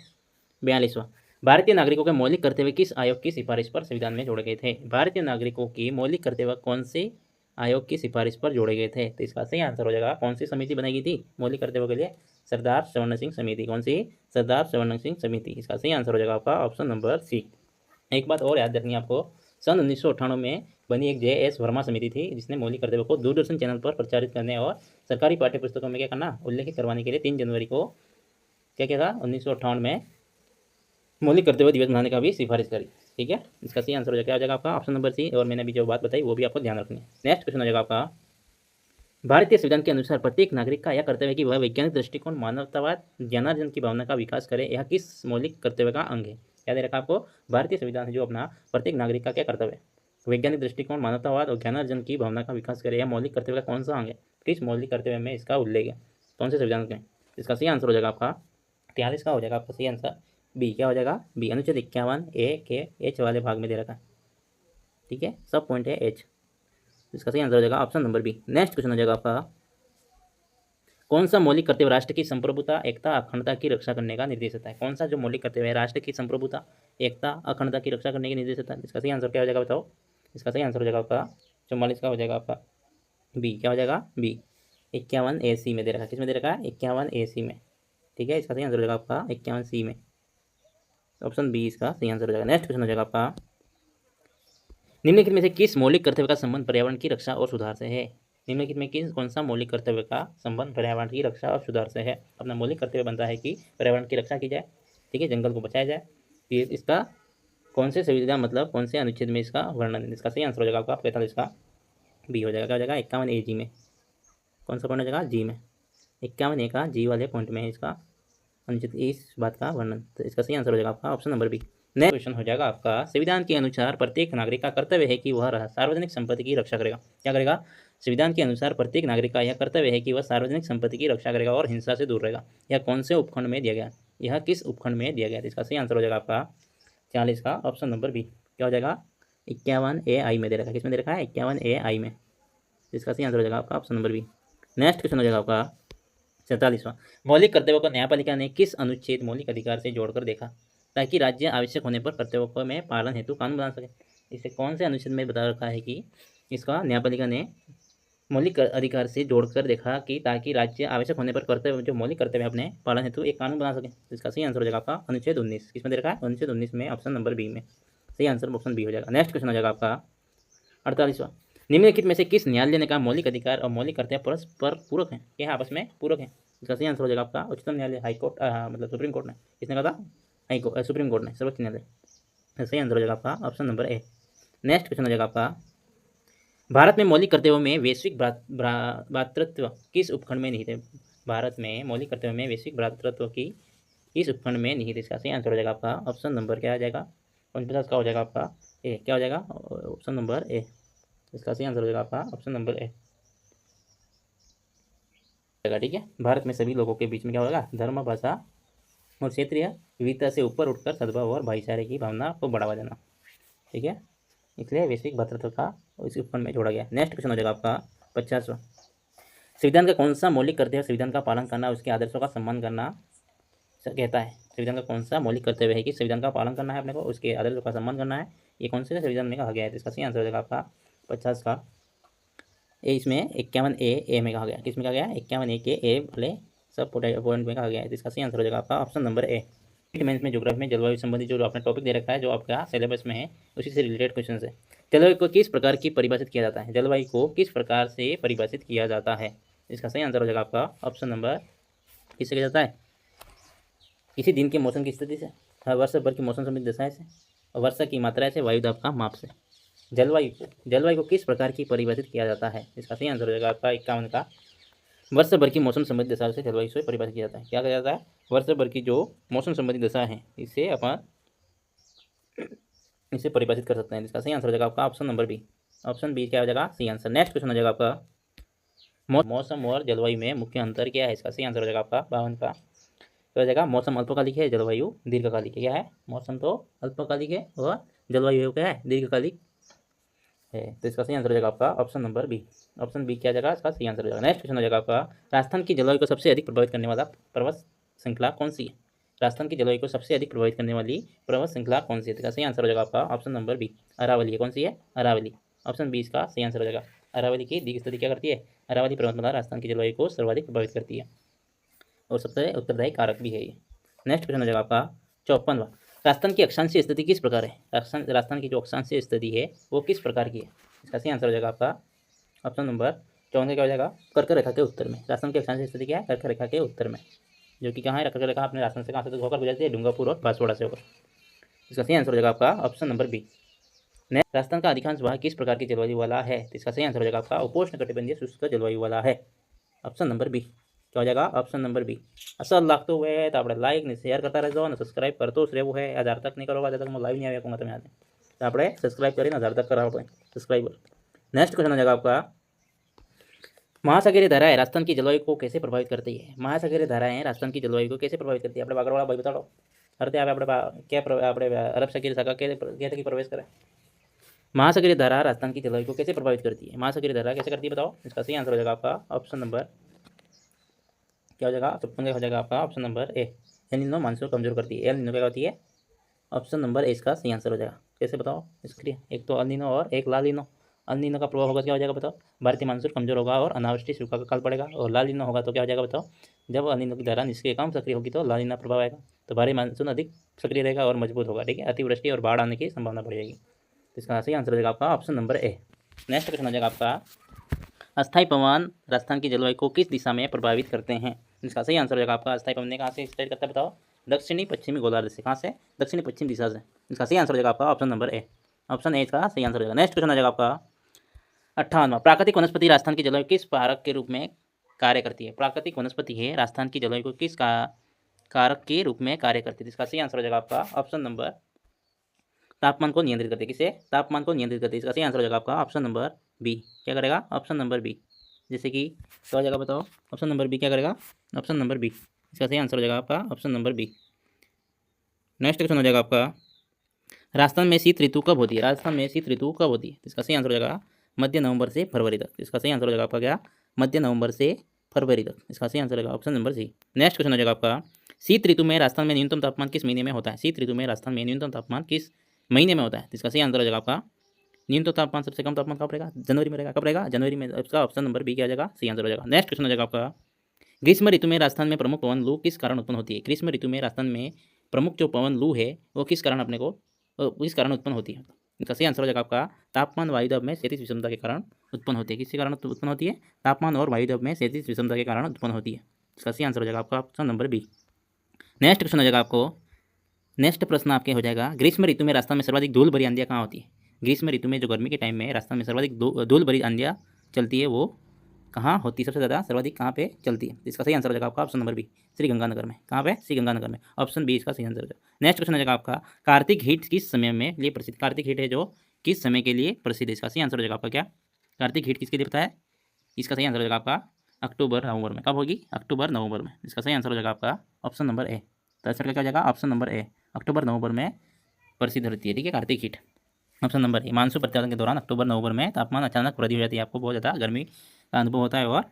42वां, भारतीय नागरिकों के मौलिक कर्तव्य किस आयोग की सिफारिश पर संविधान में जोड़े गए थे? भारतीय नागरिकों की मौलिक कर्तव्य कौन से आयोग की सिफारिश पर जोड़े गए थे? तो इसका सही आंसर हो जाएगा, कौन सी समिति बनाई गई थी मौलिक कर्तव्यों के लिए? सरदार स्वर्ण सिंह समिति। कौन सी? सरदार स्वर्ण सिंह समिति। इसका सही आंसर हो जाएगा आपका ऑप्शन नंबर सी। एक बात और याद रखनी है आपको, सन 1998 में बनी एक JS वर्मा समिति थी, जिसने मौलिक कर्तव्य को दूरदर्शन चैनल पर प्रचारित करने और सरकारी पाठ्य पुस्तकों में क्या करना, उल्लेखित करवाने के लिए 3 जनवरी को क्या किया था? 1958 में मौलिक कर्तव्य दिवस मनाने का भी सिफारिश करी। ठीक है, इसका सही आंसर हो जाएगा, क्या हो जाएगा आपका ऑप्शन नंबर सी। और मैंने अभी जो बात बताई वो भी आपको ध्यान रखनी है। नेक्स्ट क्वेश्चन हो जाएगा आपका, भारतीय संविधान के अनुसार प्रत्येक नागरिक का यह कर्तव्य है कि वह वैज्ञानिक दृष्टिकोण, मानवतावाद, ज्ञानार्जन की भावना का विकास करे। यह किस मौलिक कर्तव्य का अंग है? याद रखा आपको, भारतीय संविधान जो अपना प्रत्येक नागरिक का क्या कर्तव्य है? वैज्ञानिक दृष्टिकोण, मानवतावाद और ज्ञानार्जन की भावना का विकास करे। यह मौलिक कर्तव्य का कौन सा अंग है? किस मौलिक कर्तव्य में इसका उल्लेख है? कौन से संविधान में? इसका सही आंसर हो जाएगा आपका 43 का हो जाएगा आपका सही आंसर बी। क्या हो जाएगा? बी, अनुच्छेद 51A के H वाले भाग में दे रखा है। ठीक है, सब पॉइंट है H। इसका सही आंसर हो जाएगा option number B. Next question हो जाएगा आपका, कौन सा मौलिक कर्तव्य राष्ट्र की संप्रभुता, एकता, अखंडता की रक्षा करने का निर्देश देता है? कौन सा जो मौलिक कर्तव्य है राष्ट्र की संप्रभुता, एकता, अखंडता की रक्षा करने के निर्देश देता है? इसका सही आंसर क्या हो जाएगा बताओ? इसका सही आंसर हो जाएगा आपका 44 का हो जाएगा आपका बी। क्या हो जाएगा? बी। 51A में दे रखा है। किस में दे रखा है? 51A में। ठीक है, इसका सही आंसर हो जाएगा आपका 51C में। ऑप्शन बी इसका सही आंसर हो जाएगा। नेक्स्ट क्वेश्चन हो जाएगा आपका, निम्नलिखित में से किस मौलिक कर्तव्य का संबंध पर्यावरण की रक्षा और सुधार से है? निम्नलिखित में किस कौन सा मौलिक कर्तव्य का संबंध पर्यावरण की रक्षा और सुधार से है? अपना मौलिक कर्तव्य बनता है कि पर्यावरण की रक्षा की जाए, ठीक है, जंगल को बचाया जाए। फिर इसका कौन से संविधान मतलब कौन से अनुच्छेद में इसका वर्णन है? इसका सही आंसर हो जाएगा आपका 45 का बी हो जाएगा। क्या हो जाएगा? 51A में। कौन सा पॉइंट हो जाएगा? जी में। 51A का जी वाले पॉइंट में है इसका अनुच्छेद इस बात का वर्णन। तो इसका सही आंसर हो जाएगा आपका option number B. Next question हो जाएगा आपका, संविधान के अनुसार प्रत्येक नागरिक का कर्तव्य है कि वह सार्वजनिक संपत्ति की रक्षा करेगा। क्या करेगा? संविधान के अनुसार प्रत्येक नागरिक का यह कर्तव्य है कि वह सार्वजनिक संपत्ति की रक्षा करेगा और हिंसा से दूर रहेगा। यह कौन से उपखंड में दिया गया? यह किस उपखंड में दिया गया? इसका सही आंसर हो जाएगा आपका 40 का ऑप्शन नंबर बी। क्या हो जाएगा? 51AI में दे रखा है। किस में दे रखा है? 51AI में। इसका सही आंसर हो जाएगा आपका option number B. Next question हो जाएगा आपका 47वां, मौलिक कर्तव्यों को न्यायपालिका ने किस अनुच्छेद मौलिक अधिकार से जोड़कर देखा ताकि राज्य आवश्यक होने पर कर्तव्यों में पालन हेतु कानून बना सके? इसे कौन से अनुच्छेद में बता रखा है कि इसका न्यायपालिका ने मौलिक अधिकार से जोड़कर देखा कि ताकि राज्य आवश्यक होने पर कर्तव्य जो मौलिक कर्तव्य अपने पालन हेतु एक कानून बना सके? इसका सही आंसर हो जाएगा आपका अनुच्छेद 19। किसमें दे रखा है? अनुच्छेद 19 में, ऑप्शन नंबर बी में। सही आंसर ऑप्शन बी हो जाएगा। नेक्स्ट क्वेश्चन हो जाएगा आपका 48वां, निम्नलिखित में से किस न्यायालय ने कहा मौलिक अधिकार और मौलिक कर्तव्य परस्पर पूरक हैं? क्या आपस में पूरक हैं? इसका सही आंसर हो जाएगा आपका उच्चतम न्यायालय, हाईकोर्ट, मतलब सुप्रीम कोर्ट ने। किसने कहा था? हाईकोर्ट, सुप्रीम कोर्ट ने, सर्वोच्च न्यायालय। सही आंसर हो जाएगा आपका option number A. Next question हो जाएगा आपका, भारत में मौलिक कर्तव्यों में वैश्विक भ्रातृत्व किस उपखंड में निहित है? भारत में मौलिक कर्तव्यों में वैश्विक भ्रातृत्व की इस उपखंड में निहित। इसका सही आंसर हो जाएगा आपका ऑप्शन नंबर क्या आ जाएगा? 49 का हो जाएगा आपका ए। क्या हो जाएगा? ऑप्शन नंबर ए। इसका सही आंसर हो जाएगा आपका ऑप्शन नंबर ए। ठीक है, भारत में सभी लोगों के बीच में क्या होगा? धर्म, भाषा और क्षेत्रीय विविधता से ऊपर उठकर सद्भाव और भाईचारे की भावना को बढ़ावा देना। ठीक है, इसलिए वैश्विक भ्रातृत्व का इस उपखंड में जोड़ा गया। नेक्स्ट क्वेश्चन हो जाएगा आपका 50वां, संविधान का कौन सा मौलिक कर्तव्य संविधान का पालन करना, उसके आदर्शों का सम्मान करना कहता है? संविधान का कौन सा मौलिक कर्तव्य है कि संविधान का पालन करना है अपने को, उसके आदर्शों का सम्मान करना है? ये कौन से संविधान में कहा गया है? तो इसका सही आंसर हो जाएगा आपका 50 का ए। इसमें 51A में कहा गया। किस में कहा गया? 51A के ए वाले सब पॉइंट में कहा गया है। तो इसका सही आंसर हो जाएगा आपका ऑप्शन नंबर ए। मेंस में ज्योग्राफी में जलवायु संबंधी जो आपने टॉपिक दे रखा है, जो आपका सिलेबस में है, उसी से रिलेटेड क्वेश्चन है। जलवायु को किस प्रकार की परिभाषित किया जाता है? जलवायु को किस प्रकार से परिभाषित किया जाता है? इसका सही आंसर हो जाएगा आपका ऑप्शन नंबर, किससे किया जाता है? किसी दिन के मौसम की स्थिति से, हर वर्ष भर की मौसम संबंधी दशाएं से, और वर्षा की मात्रा से, वायुदाब का माप से। जलवायु को किस प्रकार की परिभाषित किया जाता है? इसका सही आंसर हो जाएगा आपका 51 का, वर्ष भर की मौसम संबंधी दशा से जलवायु से परिभाषित किया जाता है। क्या कहा जाता है? वर्ष भर की जो मौसम संबंधी दशा है, इसे परिभाषित कर सकते हैं। इसका सही आंसर हो जाएगा आपका option number B. Option B क्या हो जाएगा? सही आंसर। नेक्स्ट क्वेश्चन हो जाएगा आपका, मौसम और जलवायु में मुख्य अंतर क्या है? इसका सही आंसर हो जाएगा आपका 52 का। क्या हो जाएगा? मौसम अल्पकालिक है, जलवायु दीर्घकालिक है। क्या है? मौसम तो अल्पकालिक है और जलवायु क्या है? दीर्घकालिक है। तो इसका सही आंसर हो जाएगा आपका option number B. Option B क्या जाएगा? इसका सही आंसर हो जाएगा। नेक्स्ट क्वेश्चन हो जाएगा आपका, राजस्थान की जलवायु को सबसे अधिक प्रभावित करने वाला पर्वत श्रृंखला कौन सी है? राजस्थान की जलवायु को सबसे अधिक प्रभावित करने वाली पर्वत श्रृंखला कौन सी है? इसका सही आंसर हो जाएगा आपका ऑप्शन नंबर बी, अरावली है। कौन सी है? अरावली। ऑप्शन बी इसका सही आंसर हो जाएगा। अरावली की दीर्घ स्थिति क्या करती है? अरावली पर्वतमाला राजस्थान की जलवायु को सर्वाधिक प्रभावित करती है और सबसे उत्तरदायी कारक भी है ये। नेक्स्ट क्वेश्चन हो जाएगा आपका 54वां, राजस्थान की अक्षांशीय स्थिति किस प्रकार है? राजस्थान की जो अक्षांशीय स्थिति है वो किस प्रकार की है? इसका सही आंसर हो जाएगा आपका ऑप्शन नंबर 54 क्या हो जाएगा? कर्क रेखा के उत्तर में। राजस्थान की अक्षांशीय स्थिति क्या है? कर्क रेखा के उत्तर में, जो कि कहाँ है? कर्क रेखा अपने राजस्थान से कहाँ से होकर गुजरती है? डूंगरपुर और बांसवाड़ा से होकर। इसका सही आंसर हो जाएगा आपका option number B. Next, Rajasthan का अधिकांश भाग किस प्रकार की जलवायु वाला है? तो इसका सही आंसर हो जाएगा आपका उपोष्ण कटिबंधीय शुष्क जलवायु वाला है। ऑप्शन नंबर बी क्या हो जाएगा? Option number B. असल लागतो हुए तो આપણે લાઈક ને શેર કરતા રહેજો અને સબસ્ક્રાઇબ કરતો જ રહેવું है। 1000 तक नहीं करोगा जब तक मैं लाइव नहीं आवेगा તમે આજે, तो આપણે સબસ્ક્રાઇબ કરીને 1000 तक कराओ આપણે सब्सक्राइबर। नेक्स्ट क्वेश्चन हो जाएगा आपका, महासागरीय धाराएं राजस्थान की जलवायु को कैसे प्रभावित करती है? महासागरीय धाराएं राजस्थान की जलवायु को कैसे प्रभावित करती है? આપણે આગળવાળા ભાઈ બતાડો। અરે આપણે क्या આપણે अरब सागर शाखा कैसे की प्रवेश करें? महासागरीय धारा राजस्थान की जलवायु को कैसे प्रभावित करती है? महासागरीय धारा कैसे करती है बताओ? इसका सही आंसर हो जाएगा आपका ऑप्शन नंबर क्या हो जाएगा 54 हो जाएगा आपका ऑप्शन नंबर ए। एल नीनो मानसून कमजोर करती है। एल नीनो क्या होती है? ऑप्शन नंबर ए इसका सही आंसर हो जाएगा। कैसे बताओ इसके लिए? एक तो अल नीनो और एक लाल नीनो। अल नीनो का प्रभाव होगा क्या हो जाएगा बताओ? भारतीय मानसून कमजोर होगा और अनावृष्टि सूखा का काल पड़ेगा। और लाल नीनो होगा तो क्या हो जाएगा बताओ? जब अल नीनो की धारा निष्क्रिय कम सक्रिय होगी तो लाल नीनो प्रभाव आएगा, तो भारी मानसून अधिक सक्रिय रहेगा और मजबूत होगा। ठीक है, अतिवृष्टि और बाढ़ आने की संभावना बढ़ जाएगी। तो इसका सही आंसर हो जाएगा आपका option number A. Next question हो जाएगा आपका, अस्थायी पवन राजस्थान की जलवायु को किस दिशा में प्रभावित करते हैं? इसका सही आंसर हो जाएगा आपका, अस्थायी पवन ने कहाँ से स्टार्ट करता है बताओ? दक्षिणी पश्चिमी गोलार्ध से। कहाँ से? दक्षिणी पश्चिम दिशा से। इसका सही आंसर हो जाएगा आपका option number A. Option A इसका सही आंसर हो जाएगा। नेक्स्ट क्वेश्चन हो जाएगा आपका 58वां, प्राकृतिक वनस्पति राजस्थान की जलवायु किस कारक के रूप में कार्य करती है? प्राकृतिक वनस्पति है राजस्थान की जलवायु को किस कारक के रूप में कार्य करती है? इसका सही आंसर हो जाएगा आपका ऑप्शन नंबर, तापमान को नियंत्रित करती है। किसे? तापमान को नियंत्रित करती है। इसका सही आंसर हो जाएगा आपका ऑप्शन नंबर बी। क्या करेगा? Option number B. जैसे कि क्या हो जाएगा बताओ? ऑप्शन नंबर बी क्या करेगा? Option number B. इसका सही आंसर हो जाएगा आपका option number B. Next question हो जाएगा आपका, राजस्थान में शीत ऋतु कब होती है? राजस्थान में शीत ऋतु कब होती है? इसका सही आंसर हो जाएगा मध्य नवंबर से फरवरी तक। इसका सही आंसर हो जाएगा आपका क्या? मध्य नवंबर से फरवरी तक। इसका सही आंसर हो जाएगा option number C. Next question हो जाएगा आपका, शीत ऋतु में राजस्थान में न्यूनतम तापमान किस महीने में होता है? शीत ऋतु में राजस्थान में न्यूनतम तापमान किस महीने में होता है? इसका सही आंसर हो जाएगा आपका, न्यूनतम तापमान सबसे कम तापमान कब रहेगा? जनवरी में रहेगा। कब रहेगा? जनवरी में। इसका ऑप्शन नंबर बी क्या आ जाएगा? सही आंसर हो जाएगा। नेक्स्ट क्वेश्चन हो जाएगा आपका, ग्रीष्म ऋतु में राजस्थान में प्रमुख पवन लू किस कारण उत्पन्न होती है? ग्रीष्म ऋतु में राजस्थान में प्रमुख जो पवन लू है वो किस कारण अपने को किस कारण उत्पन्न होती है? इसका सही आंसर हो जाएगा आपका, तापमान वायुदाब में क्षैतिज विषमता के कारण उत्पन्न होती है। किसके कारण उत्पन्न होती है? तापमान और वायुदाब में क्षैतिज विषमता के कारण उत्पन्न होती है। इसका सही आंसर हो जाएगा आपका option number B. Next question हो जाएगा आपको, नेक्स्ट प्रश्न आपके हो जाएगा, ग्रीष्म ऋतु में राजस्थान में सर्वाधिक धूल भरी आंधियाँ कहाँ होती है? ग्रीष्म ऋतु में जो गर्मी के टाइम में राजस्थान में सर्वाधिक धूल भरी आंधियाँ चलती है वो कहाँ होती है? सबसे ज़्यादा सर्वाधिक कहाँ पे चलती है? इसका सही आंसर हो जाएगा आपका option number B, Sri Ganganagar में। कहाँ पे? श्री गंगानगर में। ऑप्शन बी इसका सही आंसर हो जाएगा। नेक्स्ट क्वेश्चन हो जाएगा आपका, कार्तिक हिट किस समय में लिए प्रसिद्ध? कार्तिक हिट है जो किस समय के लिए प्रसिद्ध है? इसका सही आंसर हो जाएगा आपका क्या? कार्तिक हिट किसके लिए पता है? इसका सही आंसर हो जाएगा आपका अक्टूबर नवंबर में। कब होगी? अक्टूबर नवंबर में। इसका सही आंसर हो जाएगा आपका ऑप्शन नंबर ए। तो आंसर क्या हो जाएगा? ऑप्शन नंबर ए, अक्टूबर नवंबर में प्रसिद्ध होती है। ठीक है, Kartik hit. Option number A, monsoon प्रत्यावर्तन के दौरान अक्टूबर नवंबर में तापमान अचानक वृद्धि हो जाती है, आपको बहुत ज़्यादा गर्मी का अनुभव होता है और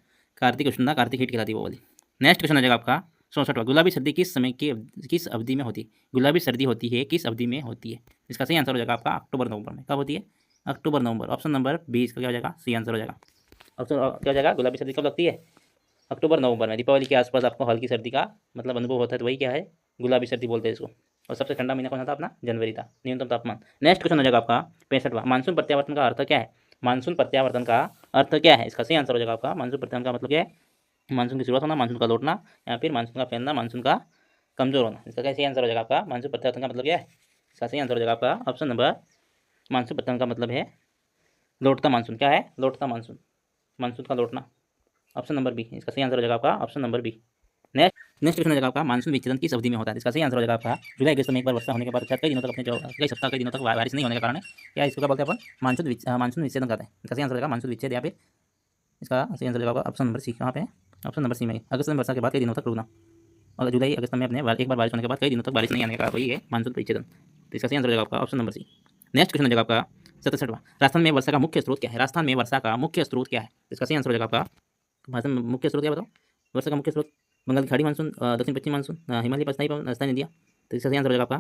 कार्तिक उष्णता कार्तिक हिट कहलाती है वो वाली। नेक्स्ट क्वेश्चन आ जाएगा आपका 64वां, गुलाबी सर्दी किस समय की किस अवधि में होती है? गुलाबी सर्दी होती है किस अवधि में होती है? इसका सही आंसर हो जाएगा आपका अक्टूबर नवंबर में। कब होती है? अक्टूबर नवंबर। ऑप्शन नंबर बी इसका क्या हो जाएगा? सही आंसर हो जाएगा। ऑप्शन क्या हो जाएगा? गुलाबी सर्दी कब लगती है? अक्टूबर नवंबर में। दीपावली के आसपास आपको हल्की सर्दी का मतलब अनुभव होता है, तो वही क्या है? गुलाबी सर्दी बोलते हैं इसको। और सबसे ठंडा महीना कौन सा था अपना? जनवरी था, न्यूनतम तापमान। नेक्स्ट क्वेश्चन हो जाएगा आपका 65वां, मानसून प्रत्यावर्तन का अर्थ क्या है? मानसून प्रत्यावर्तन का अर्थ क्या है? इसका सही आंसर हो जाएगा आपका, मानसून प्रत्यावर्तन का मतलब क्या है? मानसून की शुरुआत होना, मानसून का लौटना, या फिर मानसून का फैलना, मानसून का कमजोर होना। इसका क्या सही आंसर हो जाएगा आपका? मानसून प्रत्यावर्तन का मतलब क्या है? इसका सही आंसर हो जाएगा आपका ऑप्शन नंबर, मानसून प्रत्यावर्तन का मतलब है लौटता मानसून। क्या है? लौटता मानसून, मानसून का लौटना। ऑप्शन नंबर बी इसका सही आंसर हो जाएगा आपका option number B. Next question हो जाएगा आपका, मानसून विचलन किस अवधि में होता है? इसका सही आंसर हो जाएगा आपका, जुलाई अगस्त में एक बार वर्षा होने के बाद कई दिनों तक अपने जो कई सप्ताह कई दिनों तक बारिश नहीं होने के कारण क्या इसको क्या बोलते हैं अपन? मानसून विच्छेदन कहते हैं। इसका सही आंसर हो जाएगा मानसून विच्छेद, या फिर इसका सही आंसर हो जाएगा ऑप्शन नंबर सी। कहाँ पे? ऑप्शन नंबर सी में। अगस्त में वर्षा के बाद कई दिनों तक रुकना, और जुलाई अगस्त में अपने एक बार बारिश होने के बाद कई दिनों तक बारिश नहीं आने का वही है मानसून विच्छेदन। तो इसका सही आंसर हो जाएगा आपका option number C. Next question हो जाएगा आपका 67वां, राजस्थान में वर्षा का मुख्य स्रोत क्या है? राजस्थान में वर्षा का मुख्य स्रोत क्या है? इसका सही आंसर हो जाएगा आपका, राजस्थान में मुख्य स्रोत क्या बताओ? वर्षा का मुख्य स्रोत बंगाल की खाड़ी मानसून, दक्षिण पश्चिम मानसून, हिमालय पर स्थायी नदियाँ। तो इसका सही आंसर हो जाएगा आपका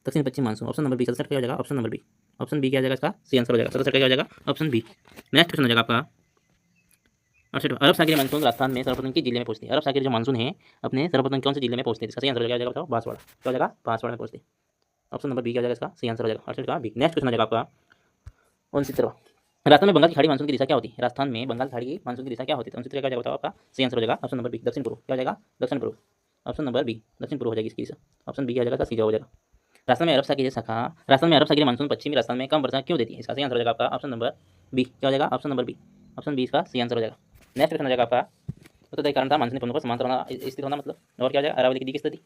दक्षिण पश्चिम मानसून। ऑप्शन नंबर बी 67 क्या हो जाएगा? Option number B. Option B क्या जाएगा? इसका सही आंसर हो जाएगा 67 क्या हो जाएगा? Option B. नेक्स्ट क्वेश्चन हो जाएगा आपका 68, अरब सागरीय मानसून राजस्थान में सर्वप्रथम किस जिले में पहुंचती है? अरब सागरीय जो मानसून है अपने सर्वप्रथम कौन से जिले में पहुंचते हैं? इसका सही आंसर हो जाएगा बताओ? बांसवाड़ा। क्या हो जाएगा? बांसवाड़ा में पहुंचते हैं। ऑप्शन नंबर बी क्या हो जाएगा? इसका सही आंसर हो जाएगा 68 का बी। नेक्स्ट क्वेश्चन हो जाएगा आपका 69वां, राजस्थान में बंगाल की खाड़ी मानसून की दिशा क्या होती है? राजस्थान में बंगाल खाड़ी मानसून की दिशा क्या होती है? 69 क्या जाएगा बताओ? आपका सही आंसर हो जाएगा ऑप्शन नंबर बी, दक्षिण पूर्व। क्या हो जाएगा? दक्षिण पूर्व। ऑप्शन नंबर बी, दक्षिण पूर्व हो जाएगी इसकी दिशा। ऑप्शन बी क्या हो जाएगा? सीधा हो जाएगा। राजस्थान में अरब सागरीय शाखा, राजस्थान में अरब सागरीय मानसून पश्चिमी राजस्थान में कम वर्षा क्यों देती है? इसका सही आंसर हो जाएगा आपका ऑप्शन नंबर बी। क्या हो जाएगा? Option number B. Option B इसका सही आंसर हो जाएगा। नेक्स्ट क्वेश्चन हो जाएगा आपका, उत्तरदायी कारण था मानसूनी पवनों पर समांतर होना, स्थित होना, मतलब और क्या हो जाएगा? अरावली की दी की स्थिति,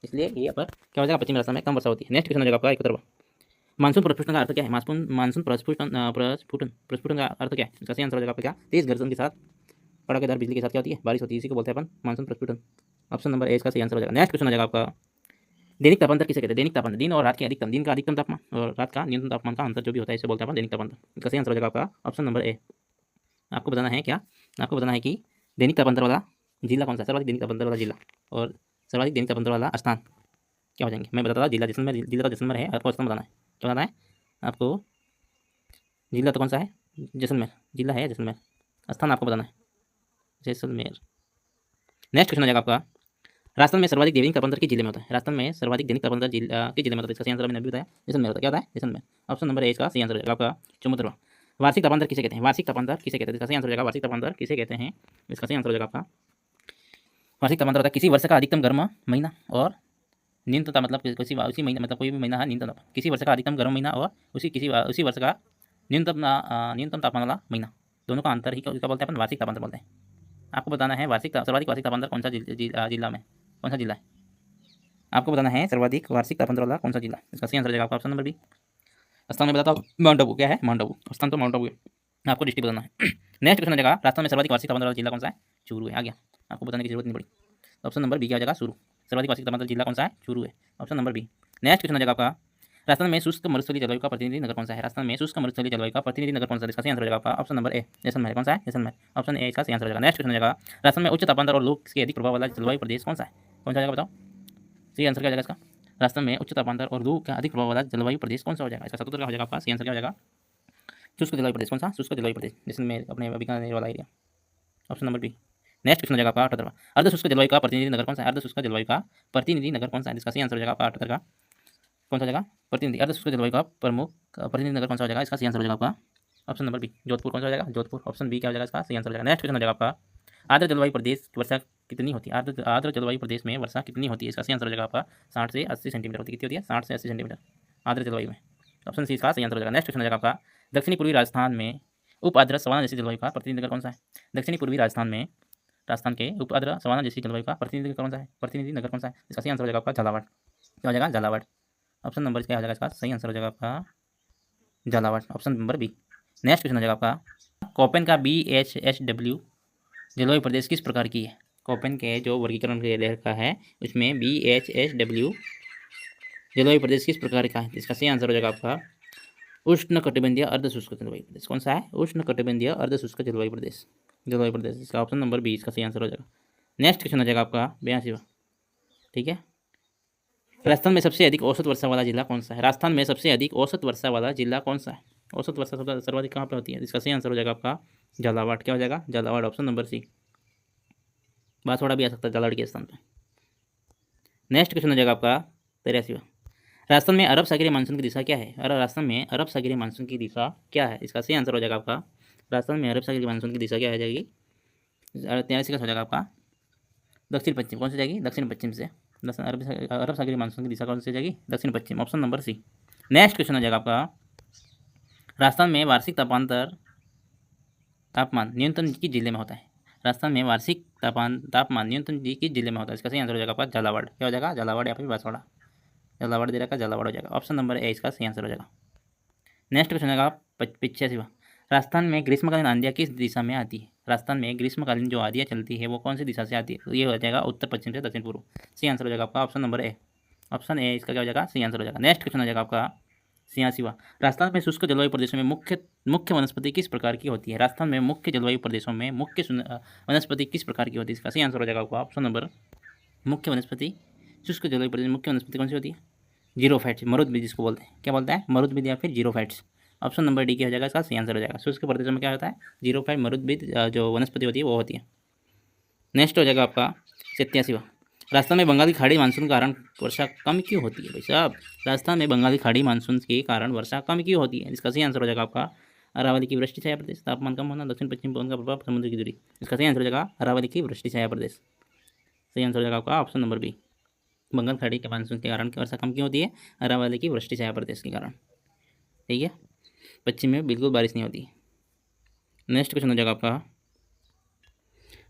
इसलिए ये पर क्या हो जाएगा? पश्चिमी राजस्थान में कम वर्षा होती है। नेक्स्ट क्वेश्चन हो जाएगा आपका 71वां, मानसून प्रस्फुटन का अर्थ क्या है? मानसून प्रस्फुटन का अर्थ क्या है? इसका सही आंसर हो जाएगा आपका क्या? तेज गर्जन के साथ कड़ाकेदार बिजली के साथ क्या होती है? बारिश होती है, इसी को बोलते हैं अपन मानसून प्रस्फुटन। ऑप्शन नंबर ए इसका सही आंसर हो जाएगा। नेक्स्ट क्वेश्चन हो जाएगा आपका, दैनिक तापमान किसे कहते हैं? दैनिक तापमान दिन और रात के अधिकतम, दिन का अधिकतम तापमान और रात का न्यूनतम तापमान का अंतर जो भी होता है इसे बोलते हैं अपन दैनिक तापमान। इसका सही आंसर हो जाएगा आपका ऑप्शन नंबर ए। आपको बताना है क्या? आपको बताना है कि दैनिक तापमान वाला जिला कौन सा है? सर्वाधिक दैनिक तापांतर वाला जिला और सर्वाधिक दैनिक तापांतर वाला स्थान क्या हो जाएंगे? मैं बताता था जिला जैसलमेर, जिला तो जैसलमेर है, आपको स्थान बताना है। क्या बताना है आपको? जिला तो कौन सा है? जैसलमेर, जिला है जैसलमेर, स्थान आपको बताना है जैसलमेर। नेक्स्ट क्वेश्चन आ जाएगा आपका, राजस्थान में सर्वाधिक दैनिक तापांतर किस जिले में होता है? राजस्थान में सर्वाधिक दैनिक तापांतर किस जिले में होता है? इसका सही आंसर मैंने अभी बताया, जैसलमेर होता है। क्या होता है? जैसलमेर। ऑप्शन नंबर ए इसका सही आंसर हो जाएगा आपका 74वां। वार्षिक तापांतर किसे कहते हैं? वार्षिक तापांतर किसे कहते हैं? इसका सही आंसर हो जाएगा वार्षिक तापांतर किसे कहते हैं? इसका सही आंसर हो जाएगा आपका वार्षिक तापांतर होता है किसी वर्ष का अधिकतम गर्म महीना और न्यूनतम ताप, मतलब किसी उसी महीना, मतलब कोई भी महीना है न्यूनतम ताप, किसी वर्ष का अधिकतम गर्म महीना और उसी वर्ष का न्यूनतम तापमान वाला महीना, दोनों का अंतर ही क्या बोलते हैं अपन? वार्षिक तापांतर बोलते हैं। आपको बताना है सर्वाधिक वार्षिक तापांतर कौन सा जिला में, कौन सा जिला है? आपको बताना है सर्वाधिक वार्षिक तापंतर वाला कौन सा जिला। इसका सही आंसर हो जाएगा आपका ऑप्शन नंबर बी। स्थान में बताता हूँ, माउंट आबू। क्या है? माउंट आबू। स्थान तो माउंट आबू है, आपको डिस्ट्रिक्ट बताना है। नेक्स्ट क्वेश्चन हो जाएगा, राजस्थान में सर्वाधिक वार्षिक तापंतर वाला जिला कौन सा है? चूरू है। आ गया, आपको बताने की जरूरत नहीं पड़ी। ऑप्शन नंबर बी क्या हो जाएगा? चूरू। सर्वाधिक वार्षिक तापंतर जिला कौन सा है? चूरू है। Option number B. Next question हो जाएगा आपका, राजस्थान में शुष्क मरुस्थलीय जलवायु का प्रतिनिधि नगर कौन सा है? राजस्थान में शुष्क मरुस्थलीय जलवायु का प्रतिनिधि नगर कौन सा है? इसका सही आंसर हो जाएगा आपका ऑप्शन नंबर ए, जैसलमेर। कौन सा है? जैसलमेर। ऑप्शन ए इसका सही आंसर हो जाएगा। नेक्स्ट क्वेश्चन हो जाएगा, राजस्थान में उच्च तापमान और लू के अधिक प्रभाव वाला जलवायु प्रदेश कौन सा है? कौन सा जाएगा बताओ? सही आंसर क्या हो जाएगा इसका? राजस्थान में उच्च तापमान और लू का अधिक प्रभाव वाला जलवायु प्रदेश कौन सा हो जाएगा? इसका 77 का हो जाएगा आपका सही आंसर क्या हो जाएगा? शुष्क जलवायु प्रदेश। कौन सा? शुष्क जलवायु प्रदेश, जैसलमेर, अपने बीकानेर वाला area. Option number B. Next question हो जाएगा आपका 78वां, अर्ध शुष्क जलवायु का प्रतिनिधि नगर कौन सा है? अर्ध शुष्क जलवायु का प्रतिनिधि नगर कौन सा है? इसका सही आंसर हो जाएगा आपका 78 का कौन सा हो जाएगा? प्रतिनिधि अर्ध शुष्क जलवायु का प्रमुख प्रतिनिधि नगर कौन सा हो जाएगा? इसका सही आंसर हो जाएगा आपका ऑप्शन नंबर बी, जोधपुर। कौन सा हो जाएगा? जोधपुर। ऑप्शन बी क्या हो जाएगा इसका सही आंसर हो जाएगा। नेक्स्ट क्वेश्चन हो जाएगा आपका, आर्द्र जलवायु प्रदेश वर्षा कितनी होती है? आर्द्र जलवायु प्रदेश में वर्षा कितनी होती है? इसका सही आंसर हो जाएगा आपका 60 से 80 सेंटीमीटर होती है। कितनी होती है? 60 से 80 सेंटीमीटर आर्द्र जलवायु में। ऑप्शन सी इसका सही आंसर हो जाएगा। नेक्स्ट क्वेश्चन हो जाएगा आपका, दक्षिणी पूर्वी राजस्थान में उप आर्द्र सवाना जैसी जलवायु का प्रतिनिधि नगर कौन सा है? दक्षिणी पूर्वी राजस्थान के उप आर्द्र सवाना जैसी जलवायु का प्रतिनिधि कौन सा है? प्रतिनिधि नगर कौन सा है? इसका सही आंसर हो जाएगा आपका झालावाड़। क्या हो जाएगा? झालावाड़। ऑप्शन नंबर क्या हो जाएगा इसका सही आंसर हो जाएगा आपका Jhalawar. Option number B. Next question हो जाएगा आपका, कोपेन का BHSW जलवायु प्रदेश किस प्रकार की है? कोपेन के जो वर्गीकरण के लेख का है उसमें BHSW जलवायु प्रदेश किस प्रकार का है? इसका सही आंसर हो जाएगा आपका उष्ण कटिबंधीय अर्ध शुष्क जलवायु प्रदेश। कौन सा है? उष्ण कटिबंधीय अर्ध शुष्क जलवायु प्रदेश। इसका ऑप्शन नंबर बी इसका सही आंसर हो जाएगा। नेक्स्ट क्वेश्चन हो जाएगा आपका 82वां। ठीक है, राजस्थान में सबसे अधिक औसत वर्षा वाला जिला कौन सा है? राजस्थान में सबसे अधिक औसत वर्षा वाला जिला कौन सा है? औसत वर्षा सर्वाधिक कहाँ पे होती है? इसका सही आंसर हो जाएगा आपका झालावाड़। क्या हो जाएगा? Jhalawar. Option number C. Banswara भी आ सकता है झालावाड़ के स्थान पर। नेक्स्ट क्वेश्चन हो जाएगा आपका 83वां, राजस्थान में अरब सागरीय मानसून की दिशा क्या है? राजस्थान में अरब सागरीय मानसून की दिशा क्या है? इसका सही आंसर हो जाएगा आपका राजस्थान में अरब सागरीय मानसून की दिशा क्या हो जाएगी? 83 का हो जाएगा आपका दक्षिण पश्चिम। कौन सी जाएगी? दक्षिण पश्चिम से। अरब सागरीय मानसून की दिशा कौन सी जाएगी? दक्षिण पश्चिम। Option number C. Next question हो जाएगा आपका, राजस्थान में वार्षिक तापमान न्यूनतम किस जिले में होता है? राजस्थान में वार्षिक तापमान न्यूनतम किस जिले में होता है? इसका सही आंसर हो जाएगा आपका झालावाड़। क्या हो जाएगा? झालावाड़ या फिर बांसवाड़ा। झालावाड़ दे रखा, झालावाड़ हो जाएगा। ऑप्शन नंबर ए इसका सही आंसर हो जाएगा। नेक्स्ट क्वेश्चन होगा 85वां, राजस्थान में ग्रीष्मकालीन आंधियाँ किस दिशा में आती है? राजस्थान में ग्रीष्मकालीन जो आंधियाँ चलती है वो कौन सी दिशा से आती है? तो ये हो जाएगा उत्तर पश्चिम से दक्षिण पूर्व। सही आंसर हो जाएगा आपका option number A. Option A इसका क्या हो जाएगा? सही आंसर हो जाएगा। नेक्स्ट क्वेश्चन हो जाएगा आपका 86वां, राजस्थान में शुष्क जलवायु प्रदेशों में मुख्य वनस्पति किस प्रकार की होती है? राजस्थान में मुख्य जलवायु प्रदेशों में मुख्य वनस्पति किस प्रकार की होती है? इसका सही आंसर हो जाएगा आपका ऑप्शन नंबर मुख्य वनस्पति। शुष्क जलवायु प्रदेश में मुख्य वनस्पति कौन सी होती है? जीरोफाइट्स, मरुद जिसको बोलते हैं। क्या बोलते हैं? मरुद या फिर जीरोफाइट्स। ऑप्शन नंबर डी क्या हो जाएगा? इसका सही आंसर हो जाएगा। शुष्क प्रदेशों में क्या होता है? जीरोफाइट मरुद जो वनस्पति होती है वो होती है। नेक्स्ट हो जाएगा आपका 87वां, राजस्थान में बंगाल की खाड़ी मानसून के कारण वर्षा कम क्यों होती है? भाई साहब, राजस्थान में बंगाल की खाड़ी मानसून के कारण वर्षा कम क्यों होती है? इसका सही आंसर हो जाएगा आपका अरावली की वृष्टि छाया प्रदेश, तापमान कम होना, दक्षिण पश्चिम पवन का प्रभाव, समुद्र की दूरी। इसका सही आंसर हो जाएगा अरावली की वृष्टि छाया प्रदेश। सही आंसर हो जाएगा आपका ऑप्शन नंबर बी, बंगाल खाड़ी के मानसून के कारण वर्षा कम क्यों होती है? अरावली की वृष्टि छाया प्रदेश के कारण। ठीक है, पश्चिम में बिल्कुल बारिश नहीं होती। नेक्स्ट क्वेश्चन हो जाएगा आपका,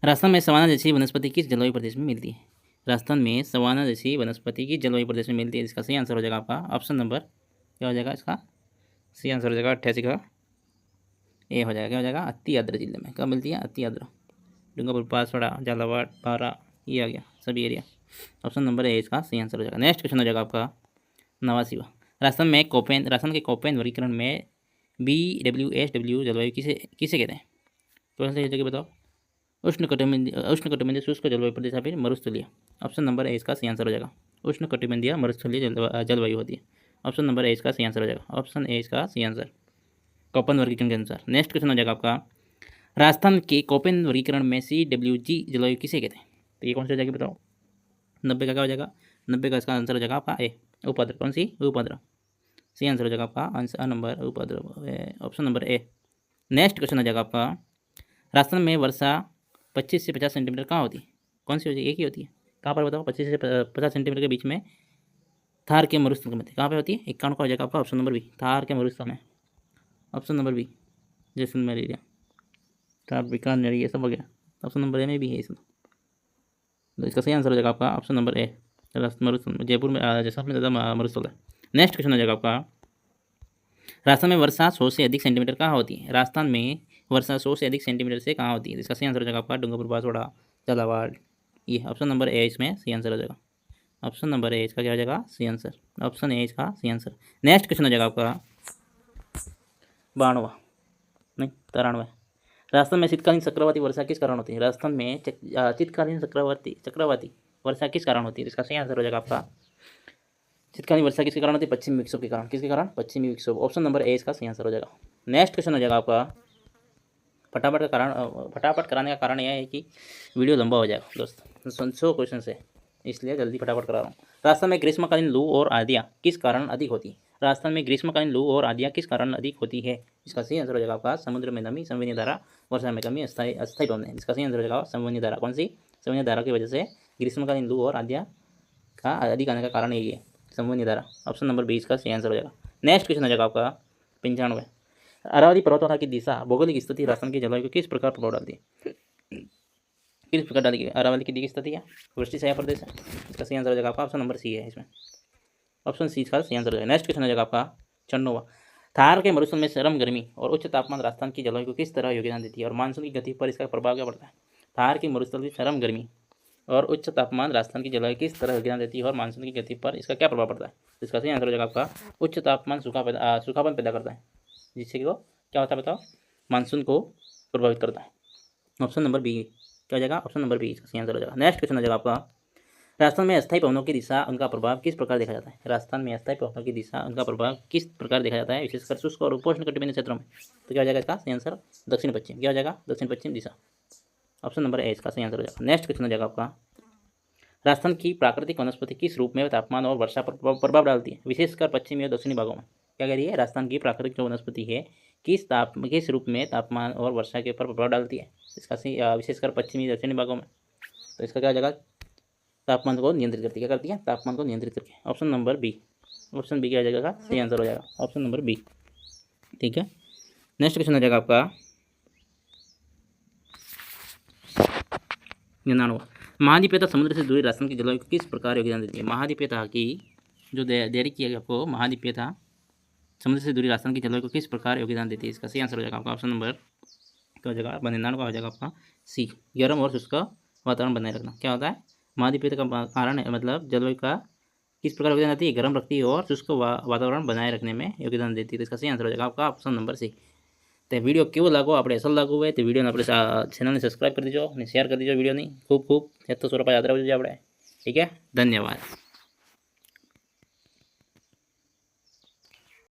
राजस्थान में सवाना जैसी वनस्पति किस जलवायु प्रदेश में मिलती है? राजस्थान में सवाना जैसी वनस्पति किस जलवायु प्रदेश में मिलती है? इसका सही आंसर हो जाएगा आपका ऑप्शन नंबर क्या हो जाएगा? इसका सही आंसर हो जाएगा 88 का ए हो जाएगा। क्या हो जाएगा? अति आर्द्र जिले में। कब मिलती है? अति आर्द्र। डूंगरपुर, बांसवाड़ा, झालावाड़, बारा, ये आ गया सभी एरिया। ऑप्शन नंबर ए इसका सही आंसर हो जाएगा। नेक्स्ट क्वेश्चन हो जाएगा आपका 89वां, राजस्थान के कोपेन वर्गीकरण में BWSW जलवायु किसे कहते हैं? तो जगह बताओ। उष्णकटिबंधीय शुष्क जलवायु प्रदेश या फिर मरुस्थलीय। ऑप्शन नंबर ए इसका सही आंसर हो जाएगा। उष्णकटिबंधीय मरुस्थलीय जलवायु होती है। ऑप्शन नंबर ए इसका सही आंसर हो जाएगा। ऑप्शन ए इसका सही आंसर कोपेन वर्गीकरण के अनुसार। नेक्स्ट क्वेश्चन हो जाएगा आपका, राजस्थान के कोपेन वर्गीकरण में CWG जलवायु किसे कहते हैं? तो ये कौन सी हो जाएगी बताओ? 90 का क्या हो जाएगा? 90 का इसका आंसर हो जाएगा आपका ए, उपद्र। कौन सी? उपद्र। सही आंसर हो जाएगा आपका आंसर नंबर उपद्र, option number A. Next question हो जाएगा आपका, राजस्थान में वर्षा 25 से 50 सेंटीमीटर कहाँ होती है? कौन सी होती है? एक ही होती है। कहाँ पर बताओ? 25 से 50 सेंटीमीटर के बीच में थार के मरुस्थल के मध्य। कहाँ पे होती है? 51 का हो जाएगा आपका ऑप्शन नंबर बी, थार के मरुस्थल में। Option number B, Jaisalmer area, Thar Bikaner, ये सब हो गया। ऑप्शन नंबर ए में भी है इसमें, तो इसका सही आंसर हो जाएगा आपका ऑप्शन नंबर ए, मरुस्थल। जयपुर में जैसलमेर में ज़्यादा मरुस्थल है। नेक्स्ट क्वेश्चन हो जाएगा आपका, राजस्थान में वर्षा 100 से अधिक सेंटीमीटर कहाँ होती है? राजस्थान में वर्षा 100 से अधिक सेंटीमीटर से कहाँ होती है? इसका सही आंसर हो जाएगा आपका डूंगरपुर, बांसवाड़ा, झालावाड़। ये ऑप्शन नंबर ए इसमें सही आंसर हो जाएगा। ऑप्शन नंबर ए इसका क्या हो जाएगा? सही आंसर। ऑप्शन ए इसका सही आंसर। नेक्स्ट क्वेश्चन हो जाएगा आपका 92 नहीं 93, राजस्थान में शीतकालीन चक्रवाती वर्षा किस कारण होती है? राजस्थान में शीतकालीन चक्रवाती वर्षा किस कारण होती है? इसका सही आंसर हो जाएगा आपका, शीतकालीन वर्षा किसके कारण होती है? पश्चिमी विक्षोभ के कारण। किसके कारण? पश्चिमी विक्षोभ। ऑप्शन नंबर ए इसका सही आंसर हो जाएगा। नेक्स्ट क्वेश्चन हो जाएगा आपका, फटाफट कराने का कारण यह है कि वीडियो लंबा हो जाएगा दोस्त, 100 क्वेश्चन है, इसलिए जल्दी फटाफट करा रहा हूँ। राजस्थान में ग्रीष्मकालीन लू और आंधियाँ किस कारण अधिक होती है? राजस्थान में ग्रीष्मकालीन लू और आंधियाँ किस कारण अधिक होती है? इसका सही आंसर हो जाएगा आपका समुद्र में नमी, संवहनीय धारा, वर्षा में कमी, अस्थायी पवन। इसका सही आंसर हो जाएगा संवहनीय धारा। कौन सी? संवहनीय धारा की वजह से ग्रीष्मकालीन लू और आंधियाँ का अधिक आने का कारण यही है, संवहनीय धारा। ऑप्शन नंबर बी इसका सही आंसर हो जाएगा। नेक्स्ट क्वेश्चन हो जाएगा आपका 95, अरावली पर्वतमाला की दिशा, भौगोलिक स्थिति राजस्थान की जलवायु को किस प्रकार प्रभाव डालती है? किस प्रकार डालेगी? अरावली की दी स्थिति है, वृष्टि सहायक प्रदेश है। इसका सही आंसर हो जाएगा आपका ऑप्शन नंबर सी है इसमें, ऑप्शन सी इसका सही आंसर हो जाएगा। नेक्स्ट क्वेश्चन हो जाएगा आपका 96, थार के मरुस्थल में चरम गर्मी और उच्च तापमान राजस्थान की जलवायु को किस तरह योगदान देती है और मानसून की गति पर इसका प्रभाव क्या पड़ता है? थार के मरुस्थल की चरम गर्मी और उच्च तापमान राजस्थान की जलवायु किस तरह योगदान देती है और मानसून की गति पर इसका क्या प्रभाव पड़ता है? इसका सही आंसर हो जाएगा आपका उच्च तापमान सूखापन पैदा करता है, जिससे कि वो क्या होता है बताओ? मानसून को प्रभावित करता है। ऑप्शन नंबर बी क्या हो जाएगा? ऑप्शन नंबर बी इसका सही आंसर हो जाएगा। नेक्स्ट क्वेश्चन हो जाएगा आपका, राजस्थान में अस्थायी पवनों की दिशा, उनका प्रभाव किस प्रकार देखा जाता है? राजस्थान में अस्थायी पवनों की दिशा, उनका प्रभाव किस प्रकार देखा जाता है, विशेषकर शुष्क और उपोष्ण कटिबंधीय क्षेत्रों में? तो क्या हो जाएगा इसका सही आंसर? दक्षिण पश्चिम। क्या हो जाएगा? दक्षिण पश्चिम दिशा। ऑप्शन नंबर ए इसका सही आंसर हो जाएगा। नेक्स्ट क्वेश्चन हो जाएगा आपका, राजस्थान की प्राकृतिक वनस्पति किस रूप में तापमान और वर्षा पर प्रभाव डालती है, विशेषकर पश्चिमी और दक्षिणी भागों में? क्या कह रही है? राजस्थान की प्राकृतिक जो वनस्पति है किस रूप में तापमान और वर्षा के ऊपर प्रभाव डालती है? इसका सही विशेषकर पश्चिमी दक्षिणी भागों में। तो इसका क्या हो जाएगा? तापमान को नियंत्रित करती है। क्या करती है? तापमान को नियंत्रित करके। Option number B, option B क्या हो जाएगा? सही आंसर हो जाएगा ऑप्शन नंबर बी। ठीक है। नेक्स्ट क्वेश्चन हो जाएगा आपका 99, महाद्वीपीय समुद्र से दूरी राजस्थान की जलवायु को किस प्रकार योगदान देती है? महाद्वीपीय की जो देरी की है आपको, महाद्वीपीय समुद्र से दूरी राजस्थान की जलवायु को किस प्रकार योगदान देती है? इसका सही आंसर हो जाएगा आपका ऑप्शन नंबर क्या हो जाएगा? 99 का हो जाएगा आपका सी, गर्म और शुष्क वातावरण बनाए रखना। क्या होता है? महाद्वीपीय का कारण है, मतलब जलवायु का किस प्रकार योगदान देती है? गर्म रखती है और शुष्क वातावरण बनाए रखने में योगदान देती है। तो इसका सही आंसर हो जाएगा आपका ऑप्शन नंबर सी। तो वीडियो क्यों लागू આપણે અસલ લાગુ હોય તો વિડીયોને આપણે ચેનલને સબસ્ક્રાઈબ કરી દેજો અને શેર કરી દેજો વિડીયોની ખૂબ ખૂબ. એ તો સ્વરૂપ યાદ રાખજો આપણે. ठीक है, धन्यवाद।